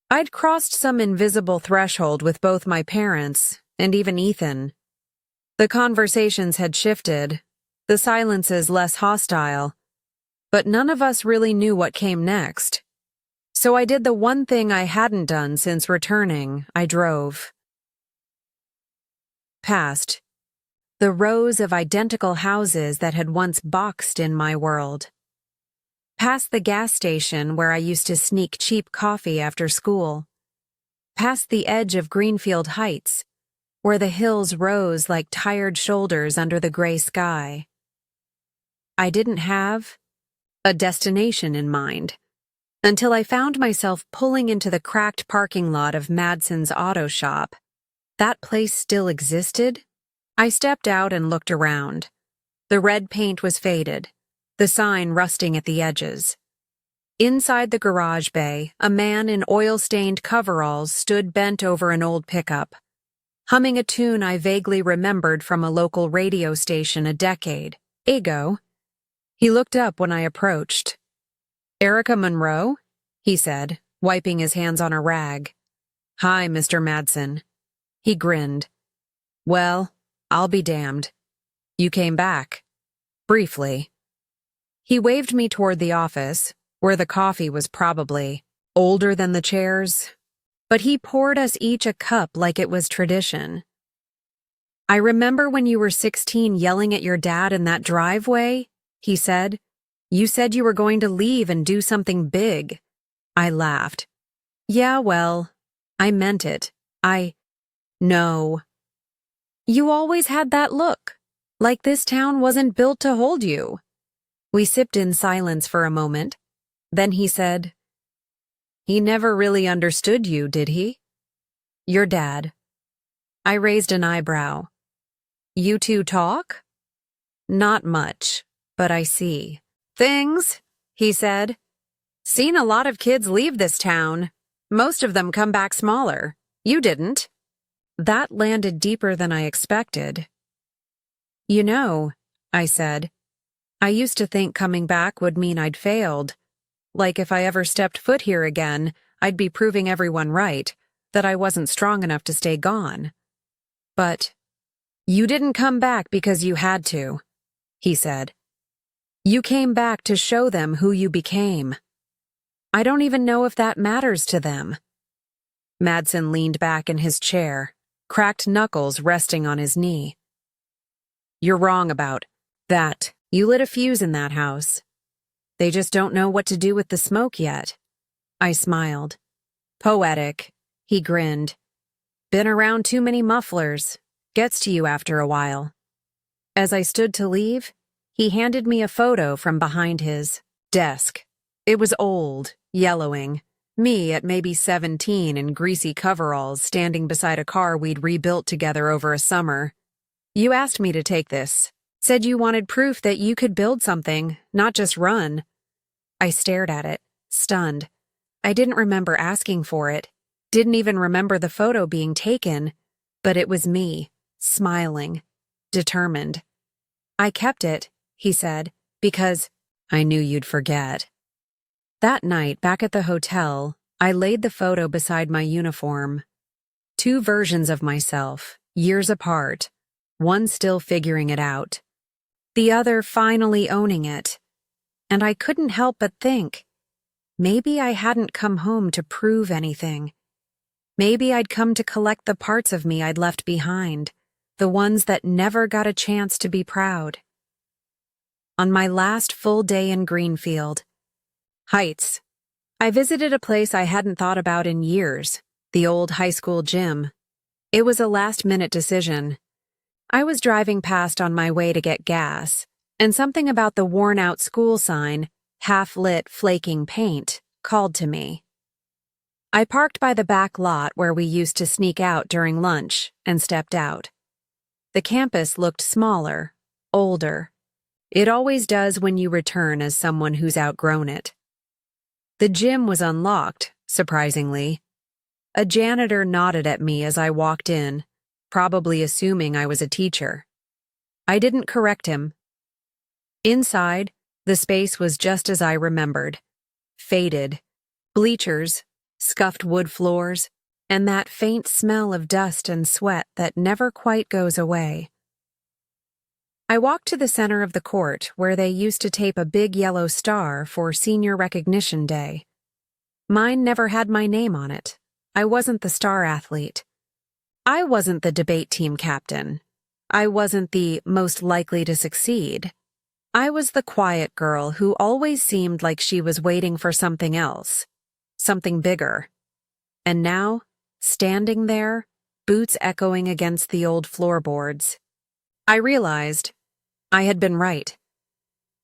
I'd crossed some invisible threshold with both my parents and even Ethan. The conversations had shifted, the silences less hostile, but none of us really knew what came next. So I did the one thing I hadn't done since returning. I drove. Past the rows of identical houses that had once boxed in my world. Past the gas station where I used to sneak cheap coffee after school. Past the edge of Greenfield Heights, where the hills rose like tired shoulders under the gray sky. I didn't have a destination in mind until I found myself pulling into the cracked parking lot of Madsen's auto shop. That place still existed? I stepped out and looked around. The red paint was faded, the sign rusting at the edges. Inside the garage bay, a man in oil-stained coveralls stood bent over an old pickup, humming a tune I vaguely remembered from a local radio station a decade ago. He looked up when I approached. Erica Monroe? He said, wiping his hands on a rag. Hi, Mr. Madsen. He grinned. Well, I'll be damned. You came back. Briefly. He waved me toward the office, where the coffee was probably older than the chairs, but he poured us each a cup like it was tradition. I remember when you were 16 yelling at your dad in that driveway, he said. You said you were going to leave and do something big. I laughed. Yeah, well, I meant it. No. You always had that look, like this town wasn't built to hold you. We sipped in silence for a moment. Then he said, He never really understood you, did he? Your dad. I raised an eyebrow. You two talk? Not much, but I see. Things, he said. Seen a lot of kids leave this town. Most of them come back smaller. You didn't. That landed deeper than I expected. You know, I said, I used to think coming back would mean I'd failed. like if I ever stepped foot here again, I'd be proving everyone right, that I wasn't strong enough to stay gone. But you didn't come back because you had to, he said. You came back to show them who you became. I don't even know if that matters to them. Madsen leaned back in his chair, cracked knuckles resting on his knee. You're wrong about that. You lit a fuse in that house. They just don't know what to do with the smoke yet. I smiled. Poetic, he grinned. Been around too many mufflers. Gets to you after a while. As I stood to leave, he handed me a photo from behind his desk. It was old, yellowing. Me at maybe 17 in greasy coveralls standing beside a car we'd rebuilt together over a summer. You asked me to take this. Said you wanted proof that you could build something, not just run. I stared at it, stunned. I didn't remember asking for it. Didn't even remember the photo being taken. But it was me, smiling, determined. I kept it, he said, because I knew you'd forget. That night, back at the hotel, I laid the photo beside my uniform. Two versions of myself, years apart, one still figuring it out, the other finally owning it. And I couldn't help but think, maybe I hadn't come home to prove anything. Maybe I'd come to collect the parts of me I'd left behind, the ones that never got a chance to be proud. On my last full day in Greenfield Heights, I visited a place I hadn't thought about in years, the old high school gym. It was a last-minute decision. I was driving past on my way to get gas, and something about the worn-out school sign, half-lit flaking paint, called to me. I parked by the back lot where we used to sneak out during lunch and stepped out. The campus looked smaller, older. It always does when you return as someone who's outgrown it. The gym was unlocked, surprisingly. A janitor nodded at me as I walked in, probably assuming I was a teacher. I didn't correct him. Inside, the space was just as I remembered. Faded, bleachers, scuffed wood floors, and that faint smell of dust and sweat that never quite goes away. I walked to the center of the court where they used to tape a big yellow star for Senior Recognition Day. Mine never had my name on it. I wasn't the star athlete. I wasn't the debate team captain. I wasn't the most likely to succeed. I was the quiet girl who always seemed like she was waiting for something else, something bigger. And now, standing there, boots echoing against the old floorboards, I realized I had been right.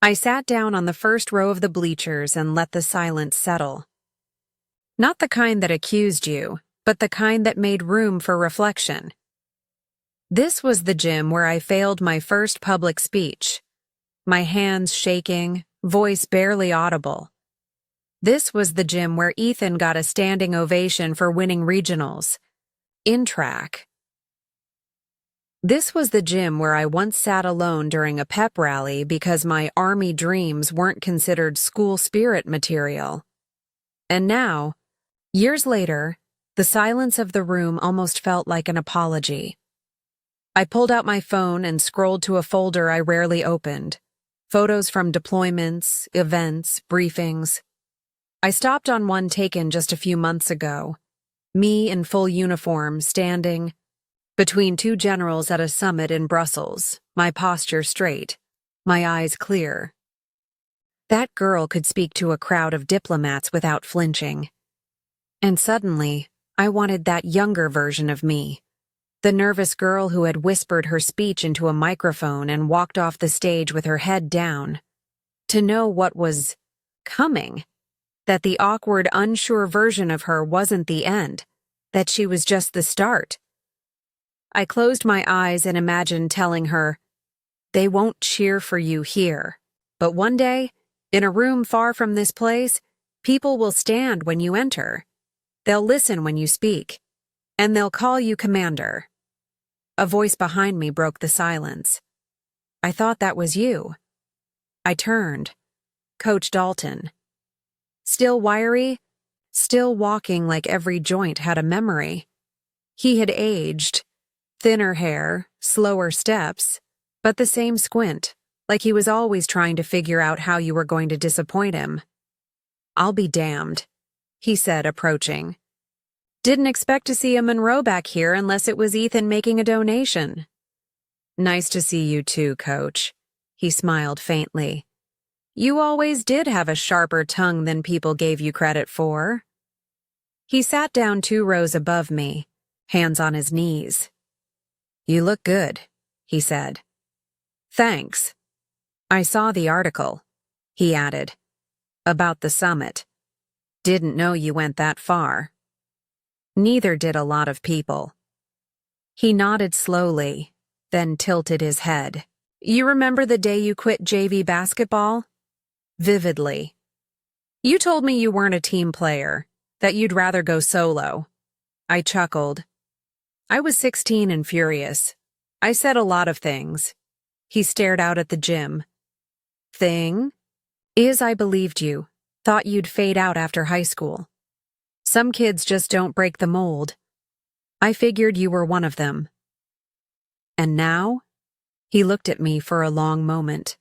I sat down on the first row of the bleachers and let the silence settle. Not the kind that accused you, but the kind that made room for reflection. This was the gym where I failed my first public speech, my hands shaking, voice barely audible. This was the gym where Ethan got a standing ovation for winning regionals. In track. This was the gym where I once sat alone during a pep rally because my army dreams weren't considered school spirit material. And now, years later, the silence of the room almost felt like an apology. I pulled out my phone and scrolled to a folder I rarely opened. Photos from deployments, events, briefings. I stopped on one taken just a few months ago. Me in full uniform, standing between two generals at a summit in Brussels, my posture straight, my eyes clear. That girl could speak to a crowd of diplomats without flinching. And suddenly, I wanted that younger version of me, the nervous girl who had whispered her speech into a microphone and walked off the stage with her head down, to know what was coming, that the awkward, unsure version of her wasn't the end, that she was just the start. I closed my eyes and imagined telling her, "They won't cheer for you here, but one day, in a room far from this place, people will stand when you enter. They'll listen when you speak, and they'll call you commander." A voice behind me broke the silence. "I thought that was you." I turned. Coach Dalton. Still wiry, still walking like every joint had a memory. He had aged, thinner hair, slower steps, but the same squint, like he was always trying to figure out how you were going to disappoint him. "I'll be damned," he said, approaching. "Didn't expect to see a Monroe back here unless it was Ethan making a donation." "Nice to see you too, Coach," he smiled faintly. "You always did have a sharper tongue than people gave you credit for." He sat down 2 rows above me, hands on his knees. "You look good," he said. "Thanks. I saw the article," he added, "about the summit. Didn't know you went that far." Neither did a lot of people. He nodded slowly, then tilted his head. "You remember the day you quit JV basketball?" "Vividly. You told me you weren't a team player, that you'd rather go solo." I chuckled. I was 16 and furious. I said a lot of things. He stared out at the gym. "Thing? Is I believed you. Thought you'd fade out after high school. Some kids just don't break the mold. I figured you were one of them." "And now?" He looked at me for a long moment.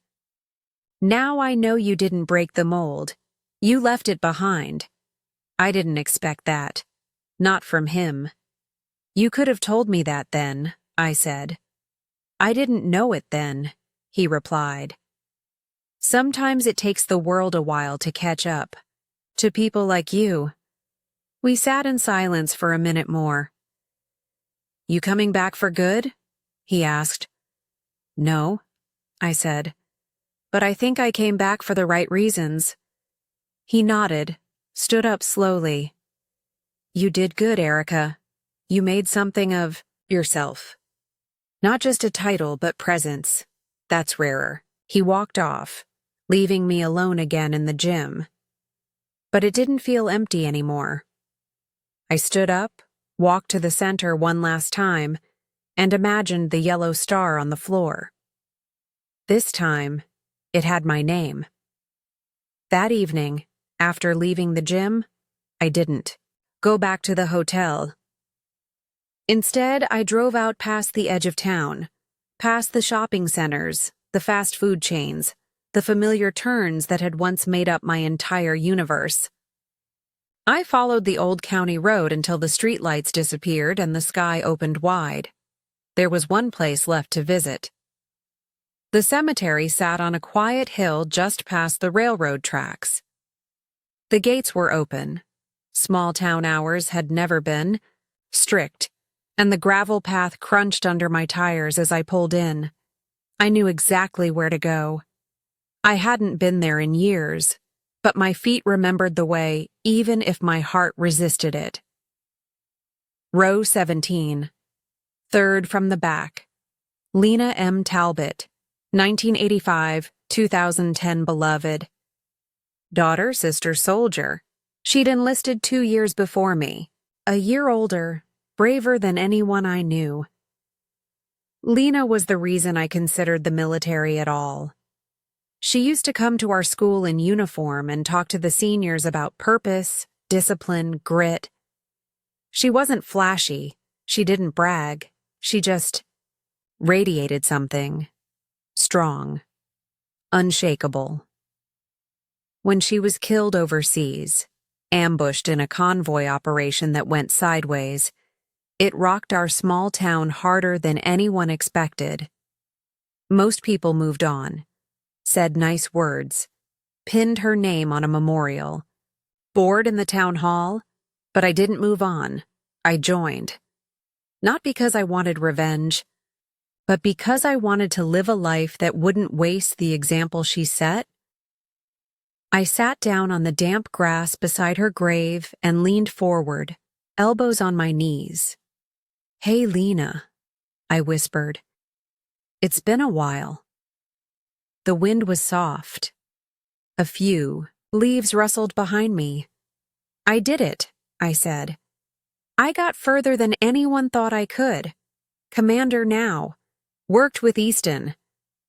"Now I know you didn't break the mold. You left it behind. I didn't expect that. Not from him." "You could have told me that then," I said. "I didn't know it then," he replied. "Sometimes it takes the world a while to catch up. To people like you." We sat in silence for a minute more. "You coming back for good?" he asked. "No," I said. "But I think I came back for the right reasons." He nodded, stood up slowly. "You did good, Erica. You made something of yourself. Not just a title, but presence. That's rarer." He walked off, leaving me alone again in the gym. But it didn't feel empty anymore. I stood up, walked to the center one last time, and imagined the yellow star on the floor. This time, it had my name. That evening, after leaving the gym, I didn't go back to the hotel. Instead, I drove out past the edge of town, past the shopping centers, the fast food chains, the familiar turns that had once made up my entire universe. I followed the old county road until the streetlights disappeared and the sky opened wide. There was one place left to visit. The cemetery sat on a quiet hill just past the railroad tracks. The gates were open. Small town hours had never been strict, and the gravel path crunched under my tires as I pulled in. I knew exactly where to go. I hadn't been there in years, but my feet remembered the way even if my heart resisted it. Row 17. Third from the back. Lena M. Talbot, 1985-2010 beloved. Daughter, sister, soldier. She'd enlisted 2 years before me. A year older, braver than anyone I knew. Lena was the reason I considered the military at all. She used to come to our school in uniform and talk to the seniors about purpose, discipline, grit. She wasn't flashy. She didn't brag. She just radiated something. Strong. Unshakable. When she was killed overseas, ambushed in a convoy operation that went sideways, it rocked our small town harder than anyone expected. Most people moved on, said nice words, pinned her name on a memorial. Bored in the town hall, but I didn't move on. I joined. Not because I wanted revenge, but because I wanted to live a life that wouldn't waste the example she set. I sat down on the damp grass beside her grave and leaned forward, elbows on my knees. "Hey, Lena," I whispered. "It's been a while." The wind was soft. A few leaves rustled behind me. "I did it," I said. "I got further than anyone thought I could. Commander now. Worked with Easton.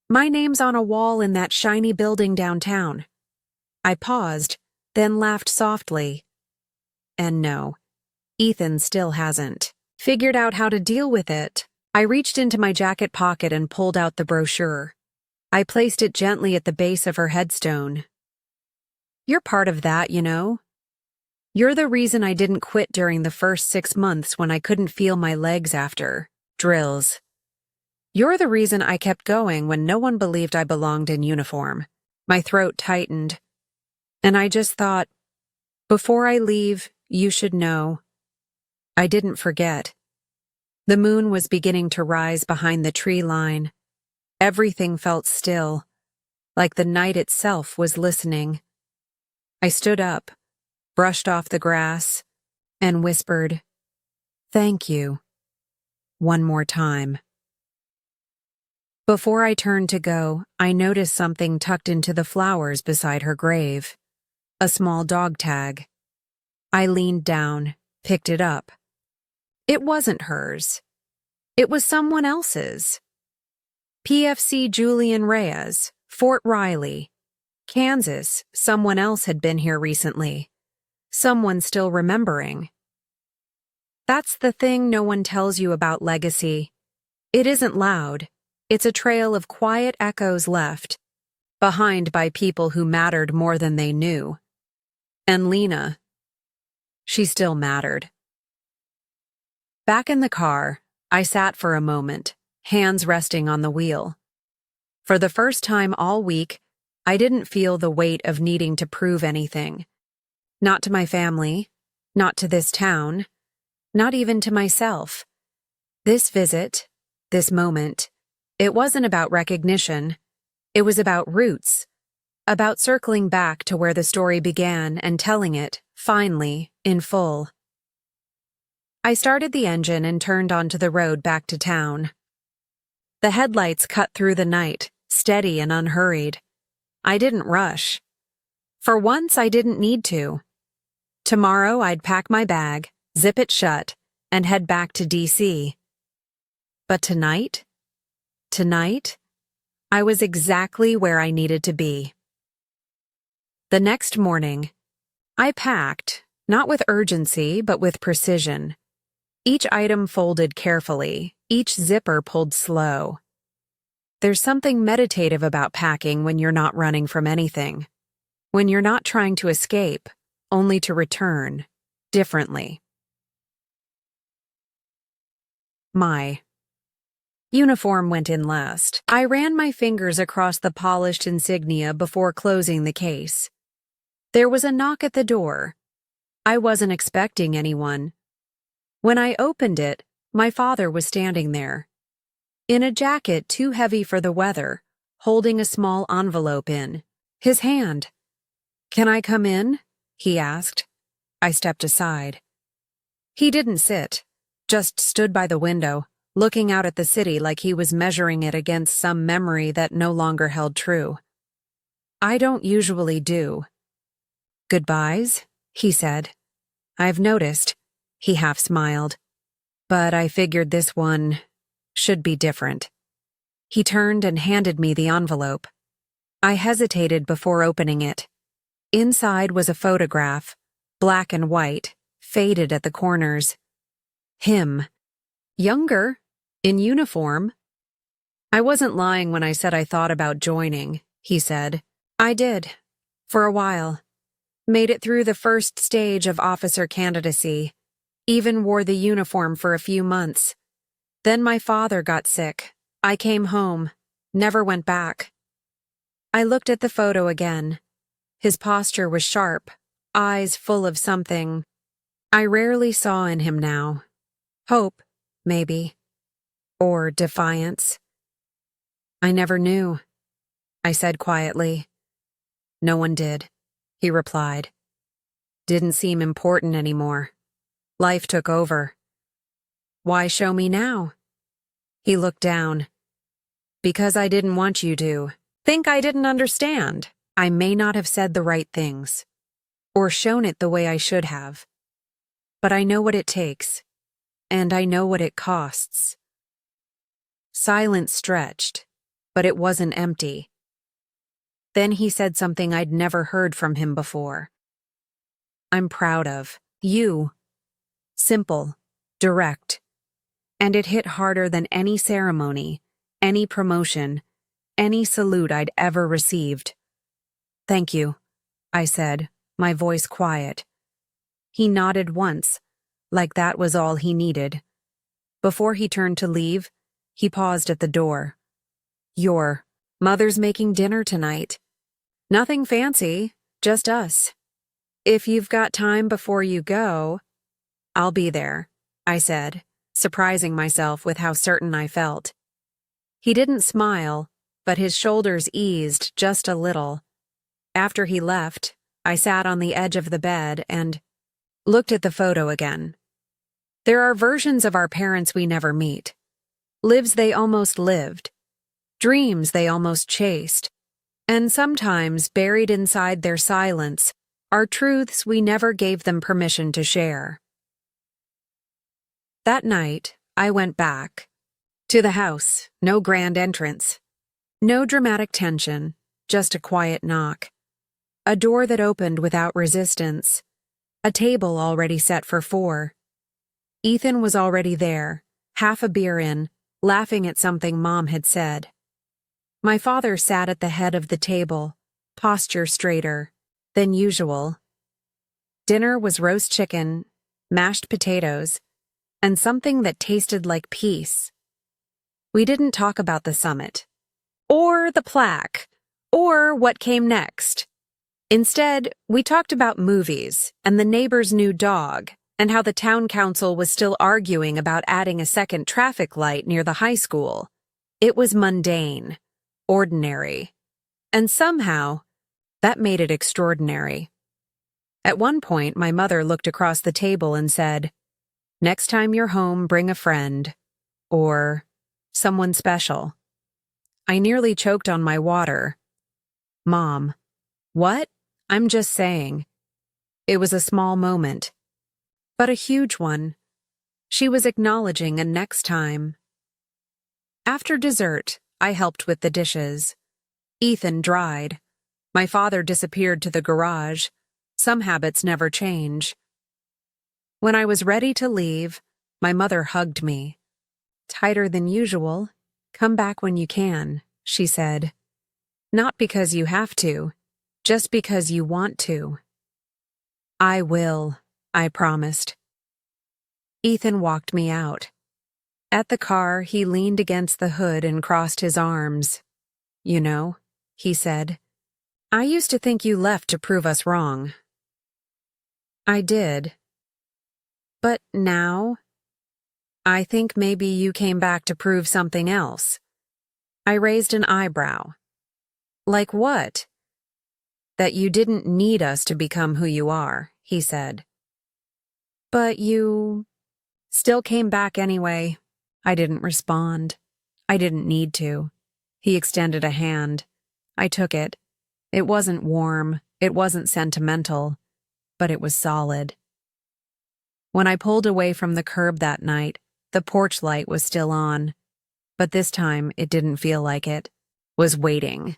My name's on a wall in that shiny building downtown." I paused, then laughed softly. And no, Ethan still hasn't figured out how to deal with it. I reached into my jacket pocket and pulled out the brochure. I placed it gently at the base of her headstone. You're part of that, you know. You're the reason I didn't quit during the first 6 months when I couldn't feel my legs after drills. You're the reason I kept going when no one believed I belonged in uniform. My throat tightened, and I just thought, before I leave, you should know. I didn't forget. The moon was beginning to rise behind the tree line. Everything felt still, like the night itself was listening. I stood up, brushed off the grass, and whispered, "Thank you," one more time. Before I turned to go, I noticed something tucked into the flowers beside her grave. A small dog tag. I leaned down, picked it up. It wasn't hers. It was someone else's. PFC Julian Reyes, Fort Riley, Kansas. Someone else had been here recently. Someone still remembering. That's the thing no one tells you about legacy. It isn't loud. It's a trail of quiet echoes left behind by people who mattered more than they knew. And Lena, she still mattered. Back in the car, I sat for a moment, hands resting on the wheel. For the first time all week, I didn't feel the weight of needing to prove anything. Not to my family, not to this town, not even to myself. This visit, this moment, it wasn't about recognition. It was about roots, about circling back to where the story began and telling it, finally, in full. I started the engine and turned onto the road back to town. The headlights cut through the night, steady and unhurried. I didn't rush. For once, I didn't need to. Tomorrow, I'd pack my bag, zip it shut, and head back to D.C. But tonight, I was exactly where I needed to be. The next morning, I packed, not with urgency, but with precision. Each item folded carefully, each zipper pulled slow. There's something meditative about packing when you're not running from anything, when you're not trying to escape, only to return, differently. My uniform went in last. I ran my fingers across the polished insignia before closing the case. There was a knock at the door. I wasn't expecting anyone. When I opened it, my father was standing there. In a jacket too heavy for the weather, holding a small envelope in his hand. "Can I come in?" he asked. I stepped aside. He didn't sit, just stood by the window, looking out at the city like he was measuring it against some memory that no longer held true. "I don't usually do." "Goodbyes?" he said. "I've noticed," he half smiled. "But I figured this one should be different." He turned and handed me the envelope. I hesitated before opening it. Inside was a photograph, black and white, faded at the corners. Him. Younger, in uniform. "I wasn't lying when I said I thought about joining," he said. "I did. For a while. Made it through the first stage of officer candidacy. Even wore the uniform for a few months. Then my father got sick. I came home. Never went back." I looked at the photo again. His posture was sharp, eyes full of something I rarely saw in him now. Hope, maybe. Or defiance. "I never knew," I said quietly. "No one did," he replied. "Didn't seem important anymore. Life took over." "Why show me now?" He looked down. "Because I didn't want you to think I didn't understand. I may not have said the right things, or shown it the way I should have. But I know what it takes, and I know what it costs." Silence stretched, but it wasn't empty. Then he said something I'd never heard from him before. I'm proud of. You. Simple. Direct. And it hit harder than any ceremony, any promotion, any salute I'd ever received. Thank you, I said, my voice quiet. He nodded once, like that was all he needed. Before he turned to leave, he paused at the door. Your mother's making dinner tonight. Nothing fancy, just us. If you've got time before you go, I'll be there, I said, surprising myself with how certain I felt. He didn't smile, but his shoulders eased just a little. After he left, I sat on the edge of the bed and looked at the photo again. There are versions of our parents we never meet. Lives they almost lived. Dreams they almost chased. And sometimes, buried inside their silence, are truths we never gave them permission to share. That night, I went back. To the house, no grand entrance. No dramatic tension, just a quiet knock. A door that opened without resistance. A table already set for 4. Ethan was already there, half a beer in, laughing at something Mom had said. My father sat at the head of the table, posture straighter than usual. Dinner was roast chicken, mashed potatoes, and something that tasted like peace. We didn't talk about the summit, or the plaque, or what came next. Instead, we talked about movies and the neighbor's new dog and how the town council was still arguing about adding a second traffic light near the high school. It was mundane, ordinary, and somehow, that made it extraordinary. At one point, my mother looked across the table and said, "Next time you're home, bring a friend," or someone special. I nearly choked on my water. Mom, what? I'm just saying. It was a small moment, but a huge one. She was acknowledging a next time. After dessert, I helped with the dishes. Ethan dried. My father disappeared to the garage. Some habits never change. When I was ready to leave, my mother hugged me. Tighter than usual. Come back when you can, she said. Not because you have to, just because you want to. I will, I promised. Ethan walked me out. At the car, he leaned against the hood and crossed his arms. You know, he said, I used to think you left to prove us wrong. I did. But now, I think maybe you came back to prove something else. I raised an eyebrow. Like what? That you didn't need us to become who you are, he said. But you still came back anyway. I didn't respond. I didn't need to. He extended a hand. I took it. It wasn't warm, it wasn't sentimental, but it was solid. When I pulled away from the curb that night, the porch light was still on, but this time it didn't feel like it was waiting.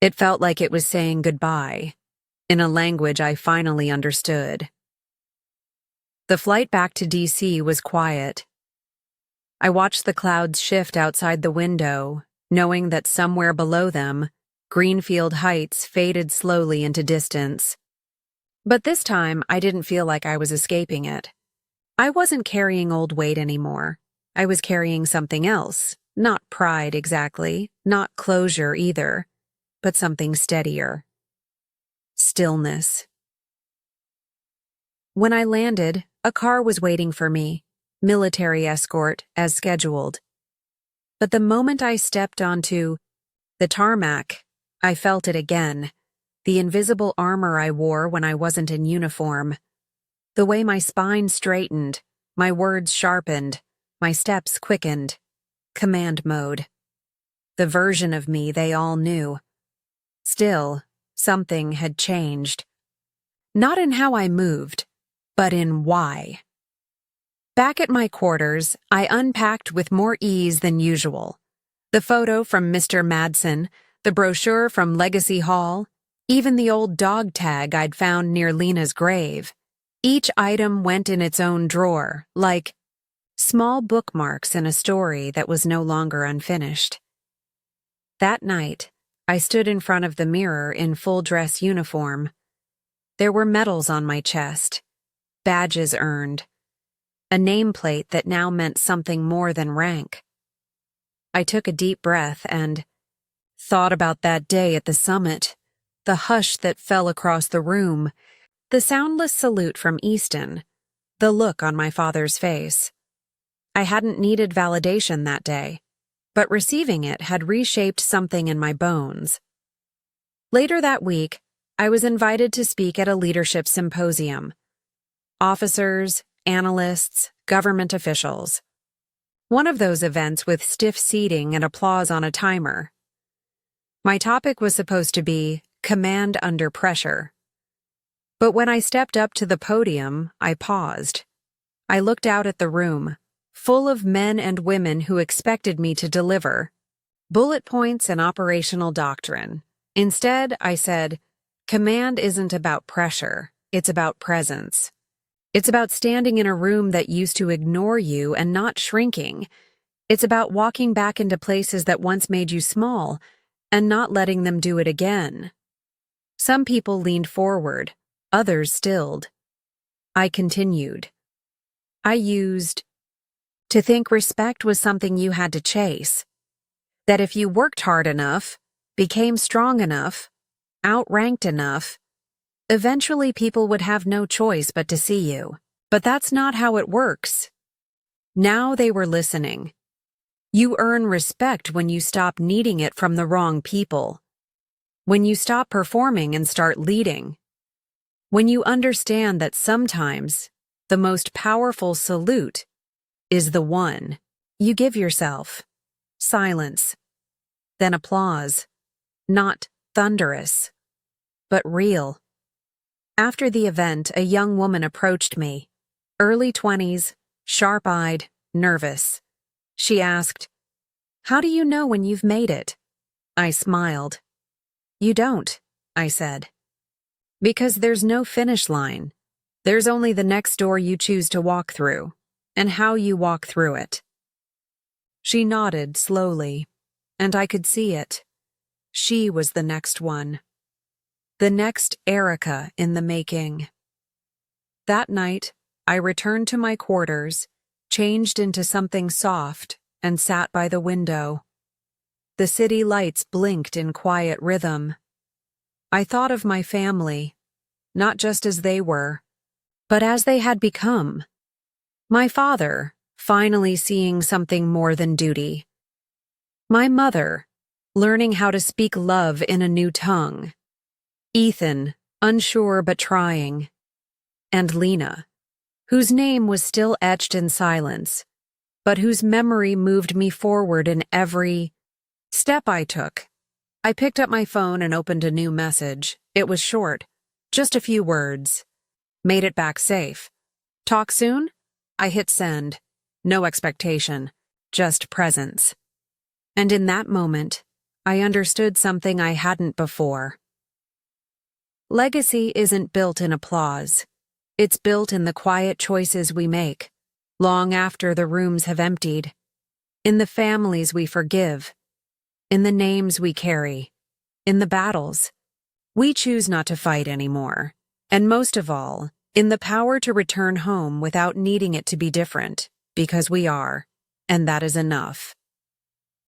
It felt like it was saying goodbye, in a language I finally understood. The flight back to D.C. was quiet. I watched the clouds shift outside the window, knowing that somewhere below them, Greenfield Heights faded slowly into distance. But this time, I didn't feel like I was escaping it. I wasn't carrying old weight anymore. I was carrying something else, not pride exactly, not closure either, but something steadier. Stillness. When I landed, a car was waiting for me, military escort as scheduled. But the moment I stepped onto the tarmac, I felt it again, the invisible armor I wore when I wasn't in uniform. The way my spine straightened, my words sharpened, my steps quickened. Command mode. The version of me they all knew. Still, something had changed. Not in how I moved, but in why. Back at my quarters, I unpacked with more ease than usual. The photo from Mr. Madsen, the brochure from Legacy Hall, Even the old dog tag I'd found near Lena's grave. Each item went in its own drawer, like small bookmarks in a story that was no longer unfinished. That night, I stood in front of the mirror in full dress uniform. There were medals on my chest, badges earned, a nameplate that now meant something more than rank. I took a deep breath and thought about that day at the summit, the hush that fell across the room, the soundless salute from Easton, the look on my father's face. I hadn't needed validation that day, but receiving it had reshaped something in my bones. Later that week, I was invited to speak at a leadership symposium. Officers, analysts, government officials. One of those events with stiff seating and applause on a timer. My topic was supposed to be command under pressure. But when I stepped up to the podium, I paused. I looked out at the room, full of men and women who expected me to deliver bullet points and operational doctrine. Instead, I said, command isn't about pressure, it's about presence. It's about standing in a room that used to ignore you and not shrinking. It's about walking back into places that once made you small and not letting them do it again. Some people leaned forward, others stilled. I continued. I used to think respect was something you had to chase. That if you worked hard enough, became strong enough, outranked enough, eventually people would have no choice but to see you. But that's not how it works. Now they were listening. You earn respect when you stop needing it from the wrong people. When you stop performing and start leading. When you understand that sometimes the most powerful salute is the one you give yourself. Silence. Then applause. Not thunderous, but real. After the event, a young woman approached me, early 20s, sharp-eyed, nervous. She asked, "How do you know when you've made it?" I smiled. "You don't," I said. "Because there's no finish line. There's only the next door you choose to walk through, and how you walk through it." She nodded slowly, and I could see it. She was the next one. The next Erica in the making. That night, I returned to my quarters, changed into something soft, and sat by the window. The city lights blinked in quiet rhythm. I thought of my family, not just as they were, but as they had become. My father, finally seeing something more than duty. My mother, learning how to speak love in a new tongue. Ethan, unsure but trying. And Lena, whose name was still etched in silence, but whose memory moved me forward in every step I took. I picked up my phone and opened a new message. It was short, just a few words. Made it back safe. Talk soon? I hit send. No expectation, just presence. And in that moment, I understood something I hadn't before. Legacy isn't built in applause. It's built in the quiet choices we make, long after the rooms have emptied, in the families we forgive, in the names we carry, in the battles we choose not to fight anymore, and most of all, in the power to return home without needing it to be different, because we are, and that is enough.